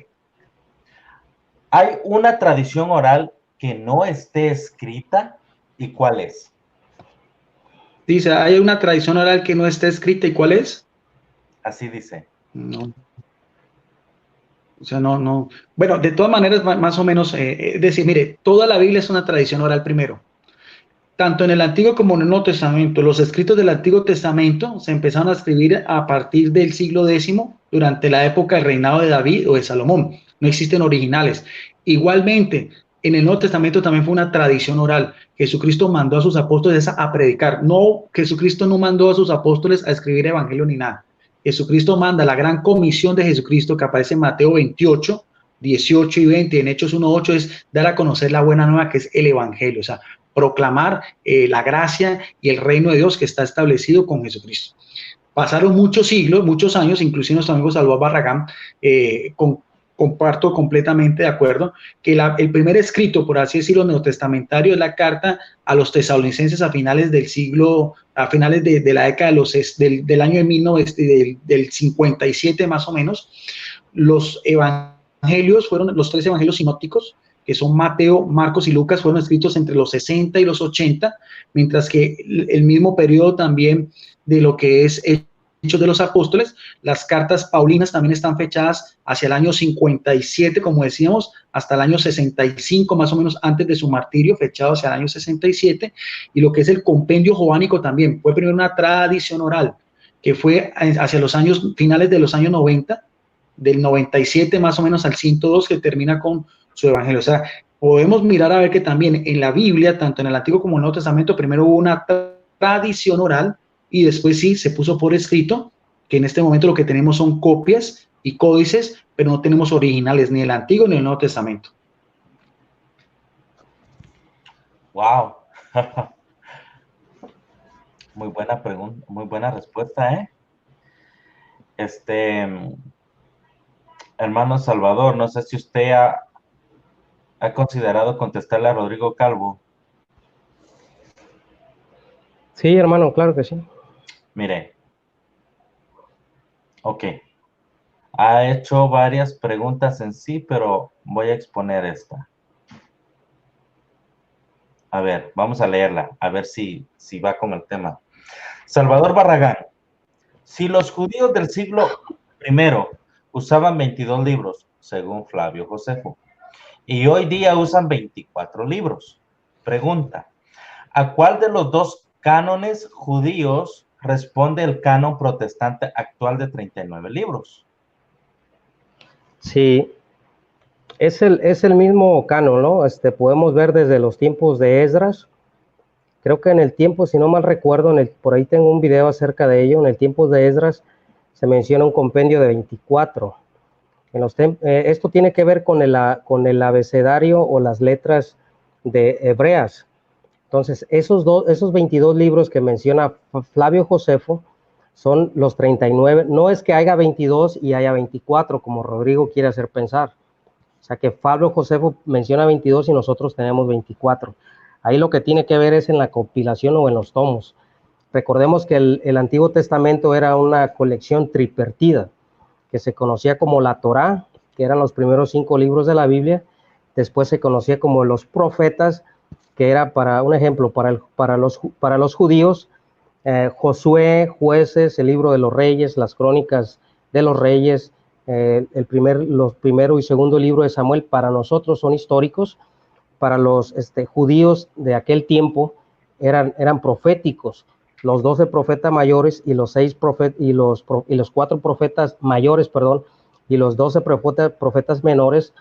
¿Hay una tradición oral que no esté escrita? ¿Y cuál es? Dice, ¿hay una tradición oral que no está escrita y cuál es? Así dice. No. O sea, no. Bueno, de todas maneras, más o menos, es decir, mire, toda la Biblia es una tradición oral primero. Tanto en el Antiguo como en el Nuevo Testamento, los escritos del Antiguo Testamento se empezaron a escribir a partir del siglo X, durante la época del reinado de David o de Salomón. No existen originales. Igualmente, en el Nuevo Testamento también fue una tradición oral. Jesucristo mandó a sus apóstoles a predicar. No, Jesucristo no mandó a sus apóstoles a escribir evangelio ni nada. Jesucristo manda la gran comisión de Jesucristo que aparece en Mateo 28, 18 y 20, en Hechos 1:8, es dar a conocer la buena nueva que es el evangelio. O sea, proclamar la gracia y el reino de Dios que está establecido con Jesucristo. Pasaron muchos siglos, muchos años, inclusive nuestro amigo Salvador Barragán, comparto completamente de acuerdo, que el primer escrito, por así decirlo, neotestamentario es la carta a los tesalonicenses a finales del siglo, a finales de la década del año de 1900, del 57 más o menos. Los evangelios fueron los 3 evangelios sinópticos, que son Mateo, Marcos y Lucas, fueron escritos entre los 60 y los 80, mientras que el mismo periodo también de lo que es Hechos de los Apóstoles, las cartas paulinas también están fechadas hacia el año 57, como decíamos, hasta el año 65, más o menos antes de su martirio, fechado hacia el año 67, y lo que es el compendio jovánico también, fue primero una tradición oral, que fue hacia los años finales de los años 90, del 97 más o menos al 102, que termina con su evangelio. O sea, podemos mirar a ver que también en la Biblia, tanto en el Antiguo como en el Nuevo Testamento, primero hubo una tradición oral y después sí se puso por escrito, que en este momento lo que tenemos son copias y códices, pero no tenemos originales ni el Antiguo ni el Nuevo Testamento. Wow. Muy buena pregunta, muy buena respuesta, ¿eh? Hermano Salvador, no sé si usted ha considerado contestarle a Rodrigo Calvo. Sí, hermano, claro que sí. Mire, ok. Ha hecho varias preguntas en sí, pero voy a exponer esta. A ver, vamos a leerla, a ver si va con el tema. Salvador Barragán, si los judíos del siglo I usaban 22 libros, según Flavio Josefo, y hoy día usan 24 libros, pregunta, ¿a cuál de los dos cánones judíos responde el canon protestante actual de 39 libros. Sí, es el mismo canon, ¿no? Podemos ver desde los tiempos de Esdras. Creo que en el tiempo, si no mal recuerdo, por ahí tengo un video acerca de ello, en el tiempo de Esdras se menciona un compendio de 24. Esto tiene que ver con el abecedario o las letras de hebreas. Entonces, esos 22 libros que menciona Flavio Josefo son los 39. No es que haya 22 y haya 24, como Rodrigo quiere hacer pensar. O sea, que Flavio Josefo menciona 22 y nosotros tenemos 24. Ahí lo que tiene que ver es en la compilación o en los tomos. Recordemos que el Antiguo Testamento era una colección tripartida, que se conocía como la Torá, que eran los primeros 5 libros de la Biblia. Después se conocía como los profetas, que era, para un ejemplo, para los judíos, Josué, Jueces, el libro de los reyes, las crónicas de los reyes, los primero y segundo libro de Samuel. Para nosotros son históricos. Para los judíos de aquel tiempo eran proféticos. Los 12 profetas mayores y los 4 profetas mayores, perdón, y los 12 profetas menores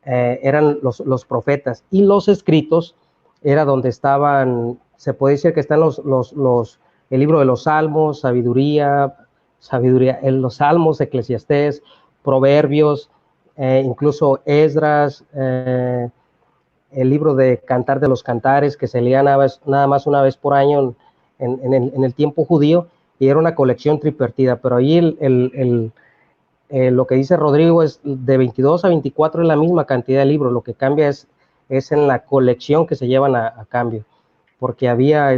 eran los profetas. Y los escritos era donde estaban, se puede decir que están el libro de los Salmos, sabiduría, en los Salmos, Eclesiastés, Proverbios, incluso Esdras, el libro de Cantar de los Cantares, que se leía nada más una vez por año en el tiempo judío, y era una colección tripartida. Pero ahí lo que dice Rodrigo es de 22 a 24 es la misma cantidad de libros. Lo que cambia es en la colección que se llevan a cambio, porque había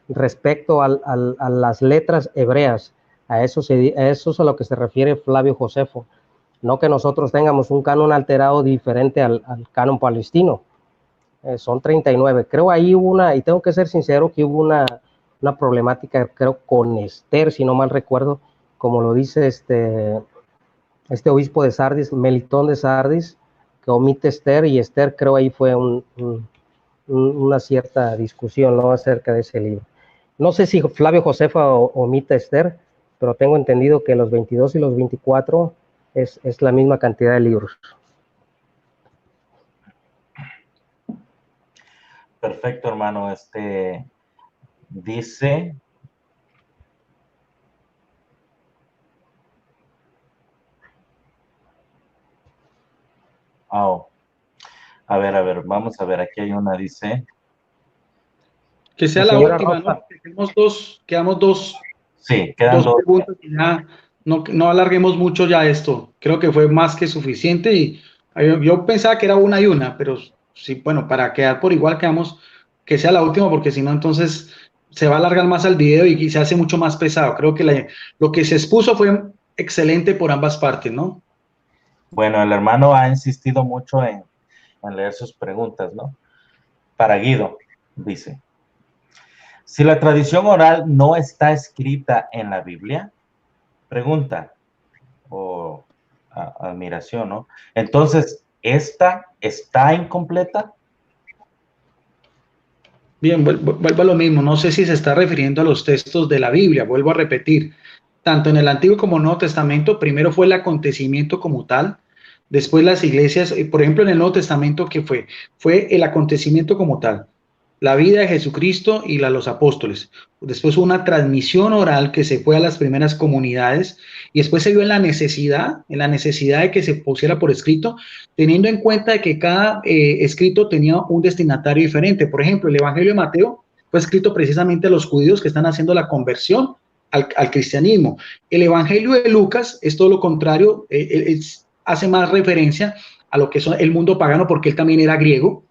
respecto a las letras hebreas, a eso es a lo que se refiere Flavio Josefo. No que nosotros tengamos un canon alterado diferente al canon palestino. Son 39. Creo ahí hubo y tengo que ser sincero, que hubo una problemática, creo, con Esther, si no mal recuerdo, como lo dice este obispo de Sardis, Melitón de Sardis, que omite Esther, y Esther, creo ahí fue una cierta discusión, ¿no?, acerca de ese libro. No sé si Flavio Josefo omite Esther, pero tengo entendido que los 22 y los 24 es la misma cantidad de libros. Perfecto, hermano. Dice... Oh. A ver, vamos a ver, aquí hay una, dice... Que sea la última, ¿no? Quedamos dos. Sí, quedan dos preguntas y ya no alarguemos mucho ya esto. Creo que fue más que suficiente y yo pensaba que era una y una, pero sí, bueno, para quedar por igual quedamos que sea la última, porque si no entonces se va a alargar más el video y se hace mucho más pesado. Creo que lo que se expuso fue excelente por ambas partes, ¿no? Bueno, el hermano ha insistido mucho en leer sus preguntas, ¿no? Para Guido, dice: si la tradición oral no está escrita en la Biblia, pregunta o admiración, ¿no? Entonces, ¿esta está incompleta? Bien, vuelvo a lo mismo. No sé si se está refiriendo a los textos de la Biblia. Vuelvo a repetir. Tanto en el Antiguo como Nuevo Testamento, primero fue el acontecimiento como tal. Después las iglesias, por ejemplo, en el Nuevo Testamento, ¿qué fue? Fue el acontecimiento como tal. La vida de Jesucristo y los apóstoles. Después hubo una transmisión oral que se fue a las primeras comunidades y después se vio en la necesidad de que se pusiera por escrito, teniendo en cuenta de que cada escrito tenía un destinatario diferente. Por ejemplo, el Evangelio de Mateo fue escrito precisamente a los judíos que están haciendo la conversión al cristianismo. El Evangelio de Lucas es todo lo contrario, hace más referencia a lo que es el mundo pagano, porque él también era griego.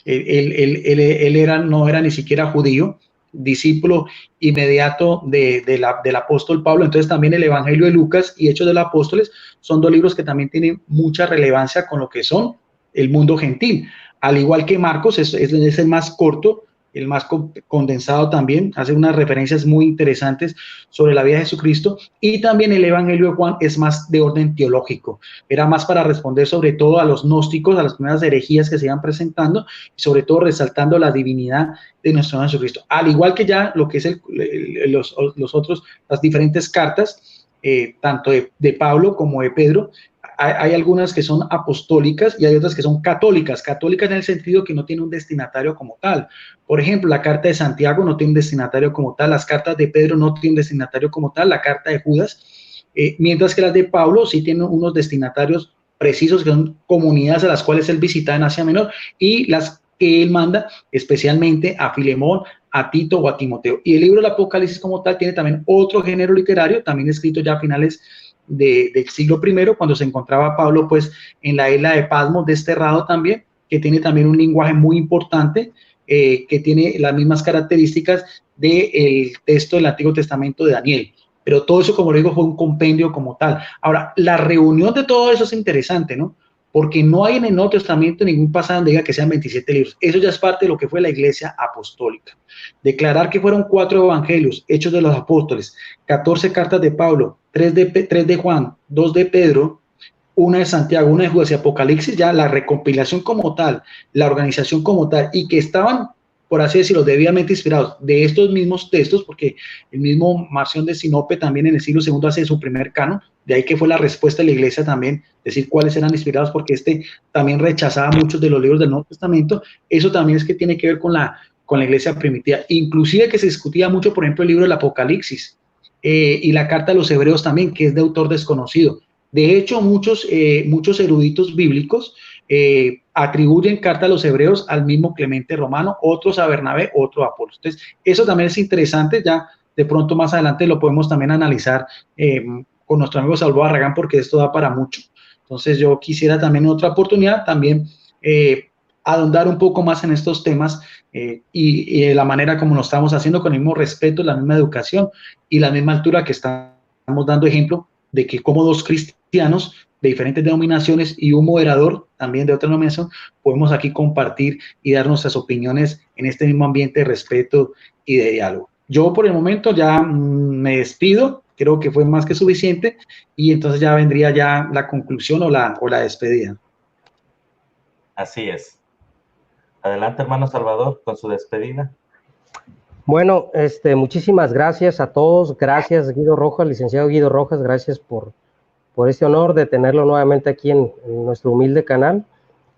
Él no era ni siquiera judío, discípulo inmediato del apóstol Pablo. Entonces también el Evangelio de Lucas y Hechos de los Apóstoles son dos libros que también tienen mucha relevancia con lo que son el mundo gentil. Al igual que Marcos es el más corto, el más condensado también, hace unas referencias muy interesantes sobre la vida de Jesucristo, y también el Evangelio de Juan es más de orden teológico, era más para responder sobre todo a los gnósticos, a las primeras herejías que se iban presentando, y sobre todo resaltando la divinidad de nuestro Señor Jesucristo, al igual que ya lo que es los otros, las diferentes cartas, tanto de Pablo como de Pedro. Hay algunas que son apostólicas y hay otras que son católicas, católicas en el sentido que no tiene un destinatario como tal. Por ejemplo, la carta de Santiago no tiene un destinatario como tal, las cartas de Pedro no tienen destinatario como tal, la carta de Judas, mientras que las de Pablo sí tienen unos destinatarios precisos, que son comunidades a las cuales él visita en Asia Menor, y las que él manda especialmente a Filemón, a Tito o a Timoteo. Y el libro del Apocalipsis como tal tiene también otro género literario, también escrito ya a finales del siglo I, cuando se encontraba Pablo pues en la isla de Patmos, desterrado también, que tiene también un lenguaje muy importante, que tiene las mismas características del texto del Antiguo Testamento de Daniel. Pero todo eso, como lo digo, fue un compendio como tal. Ahora, la reunión de todo eso es interesante, ¿no? Porque no hay en el Nuevo Testamento ningún pasaje donde diga que sean 27 libros. Eso ya es parte de lo que fue la Iglesia Apostólica. Declarar que fueron 4 evangelios, Hechos de los Apóstoles, 14 cartas de Pablo, 3 de Juan, 2 de Pedro, una de Santiago, una de Judas y Apocalipsis, ya la recompilación como tal, la organización como tal, y que estaban, por así decirlo, debidamente inspirados de estos mismos textos, porque el mismo Marción de Sinope también en el siglo II hace su primer canon, de ahí que fue la respuesta de la Iglesia también, decir cuáles eran inspirados, porque también rechazaba muchos de los libros del Nuevo Testamento. Eso también es que tiene que ver con la Iglesia primitiva, inclusive que se discutía mucho, por ejemplo, el libro del Apocalipsis, y la carta a los Hebreos también, que es de autor desconocido. De hecho, muchos eruditos bíblicos atribuyen carta a los Hebreos al mismo Clemente Romano, otros a Bernabé, otros a Apolo. Entonces, eso también es interesante, ya de pronto más adelante lo podemos también analizar con nuestro amigo Salvador Barragán, porque esto da para mucho. Entonces, yo quisiera también en otra oportunidad también ahondar un poco más en estos temas, y de la manera como lo estamos haciendo, con el mismo respeto, la misma educación y la misma altura, que estamos dando ejemplo de que como dos cristianos de diferentes denominaciones y un moderador también de otra denominación, podemos aquí compartir y dar nuestras opiniones en este mismo ambiente de respeto y de diálogo. Yo por el momento ya me despido, creo que fue más que suficiente, y entonces ya vendría ya la conclusión o la despedida. Así es. Adelante, hermano Salvador, con su despedida. Bueno, muchísimas gracias a todos. Gracias, Guido Rojas, licenciado Guido Rojas, gracias por este honor de tenerlo nuevamente aquí en nuestro humilde canal.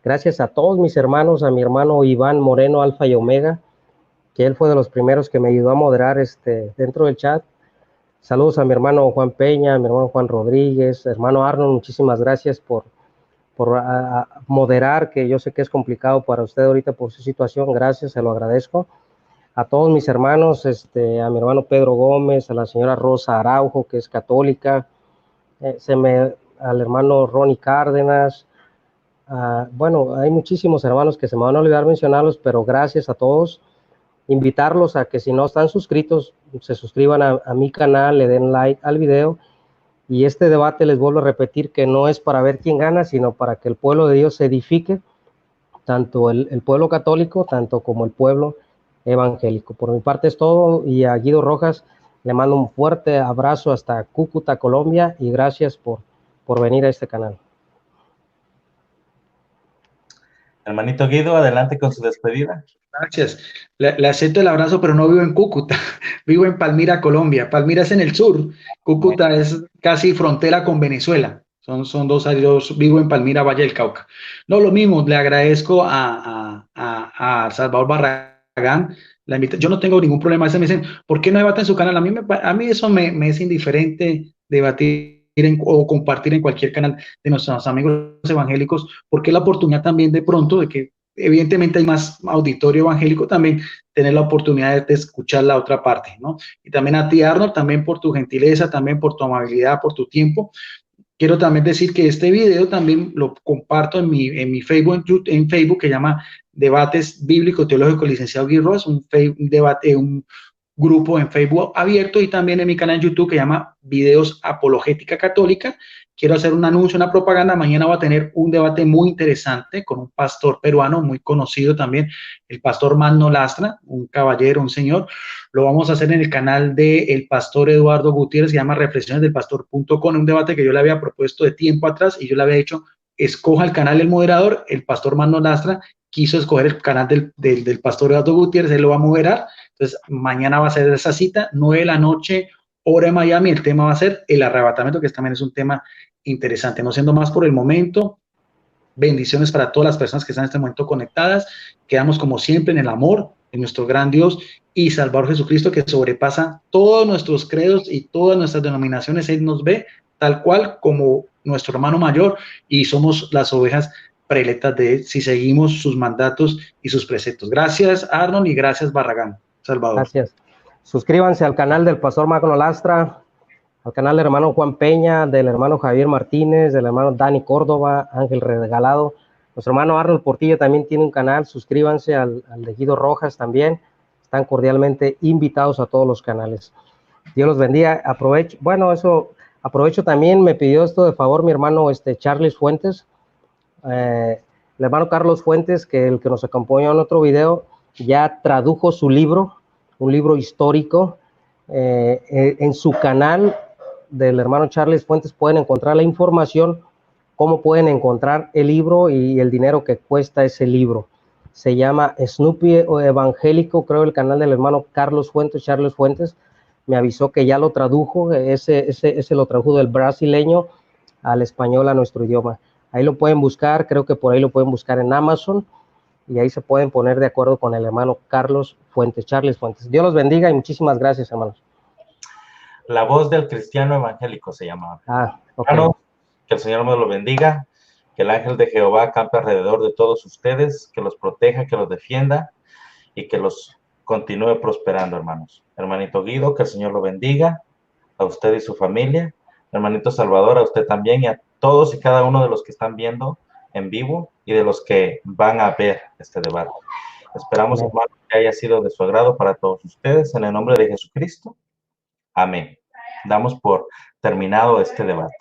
Gracias a todos mis hermanos, a mi hermano Iván Moreno, Alfa y Omega, que él fue de los primeros que me ayudó a moderar dentro del chat. Saludos a mi hermano Juan Peña, a mi hermano Juan Rodríguez, hermano Arnold, muchísimas gracias por moderar, que yo sé que es complicado para usted ahorita por su situación. Gracias, se lo agradezco. A todos mis hermanos, a mi hermano Pedro Gómez, a la señora Rosa Araujo, que es católica, al hermano Ronnie Cárdenas. Bueno, hay muchísimos hermanos que se me van a olvidar mencionarlos, pero gracias a todos. Invitarlos a que, si no están suscritos, se suscriban a mi canal, le den like al video. Y este debate, les vuelvo a repetir, que no es para ver quién gana, sino para que el pueblo de Dios se edifique, tanto el pueblo católico, tanto como el pueblo evangélico. Por mi parte es todo, y a Guido Rojas le mando un fuerte abrazo hasta Cúcuta, Colombia, y gracias por venir a este canal. Hermanito Guido, adelante con su despedida. Gracias. Le acepto el abrazo, pero no vivo en Cúcuta, vivo en Palmira, Colombia. Palmira es en el sur, Cúcuta es casi frontera con Venezuela. Son dos áreas, vivo en Palmira, Valle del Cauca. No, lo mismo, le agradezco a Salvador Barragán la invitación. Yo no tengo ningún problema. A veces me dicen, ¿por qué no debate en su canal? A mí eso me es indiferente, debatir o compartir en cualquier canal de nuestros amigos evangélicos, porque es la oportunidad también de pronto de que, evidentemente, hay más auditorio evangélico, también tener la oportunidad de escuchar la otra parte, ¿no? Y también a ti, Arnold, también por tu gentileza, también por tu amabilidad, por tu tiempo. Quiero también decir que este video también lo comparto en mi Facebook, en Facebook, que llama Debates Bíblico Teológico Licenciado Guido Rojas, un grupo en Facebook abierto y también en mi canal en YouTube que se llama Videos Apologética Católica. Quiero hacer un anuncio, una propaganda. Mañana va a tener un debate muy interesante con un pastor peruano muy conocido también, el pastor Magno Lastra, un caballero, un señor. Lo vamos a hacer en el canal del pastor Eduardo Gutiérrez, se llama reflexionesdelpastor.com, un debate que yo le había propuesto de tiempo atrás y yo le había dicho, escoja el canal del moderador. El pastor Magno Lastra quiso escoger el canal del pastor Eduardo Gutiérrez, él lo va a moderar. Entonces, mañana va a ser esa cita, 9 de la noche, hora de Miami. El tema va a ser el arrebatamiento, que también es un tema interesante. No siendo más por el momento, bendiciones para todas las personas que están en este momento conectadas. Quedamos como siempre en el amor de nuestro gran Dios y Salvador Jesucristo, que sobrepasa todos nuestros credos y todas nuestras denominaciones. Él nos ve tal cual como nuestro hermano mayor y somos las ovejas predilectas de él si seguimos sus mandatos y sus preceptos. Gracias, Arnold, y gracias, Barragán. Salvador. Gracias. Suscríbanse al canal del pastor Magno Lastra, al canal del hermano Juan Peña, del hermano Javier Martínez, del hermano Dani Córdoba, Ángel Regalado. Nuestro hermano Arnold Portillo también tiene un canal. Suscríbanse al de Guido Rojas también. Están cordialmente invitados a todos los canales. Dios los bendiga. Aprovecho también, me pidió esto de favor mi hermano Charles Fuentes, el hermano Carlos Fuentes, que el que nos acompañó en otro video, ya tradujo su libro, un libro histórico. En su canal del hermano Charles Fuentes pueden encontrar la información, cómo pueden encontrar el libro y el dinero que cuesta ese libro. Se llama Snoopy Evangélico, creo, el canal del hermano Carlos Fuentes, Charles Fuentes. Me avisó que ya lo tradujo, ese lo tradujo del brasileño al español, a nuestro idioma. Ahí lo pueden buscar, creo que por ahí lo pueden buscar en Amazon, y ahí se pueden poner de acuerdo con el hermano Carlos Fuentes, Charles Fuentes. Dios los bendiga y muchísimas gracias, hermanos. La voz del cristiano evangélico se llama. Okay. Hermanos, que el Señor me lo bendiga, que el ángel de Jehová acampe alrededor de todos ustedes, que los proteja, que los defienda y que los continúe prosperando, hermanos. Hermanito Guido, que el Señor lo bendiga, a usted y su familia. Hermanito Salvador, a usted también y a todos y cada uno de los que están viendo en vivo y de los que van a ver este debate. Esperamos, hermanos, que haya sido de su agrado para todos ustedes. En el nombre de Jesucristo. Amén. Damos por terminado este debate.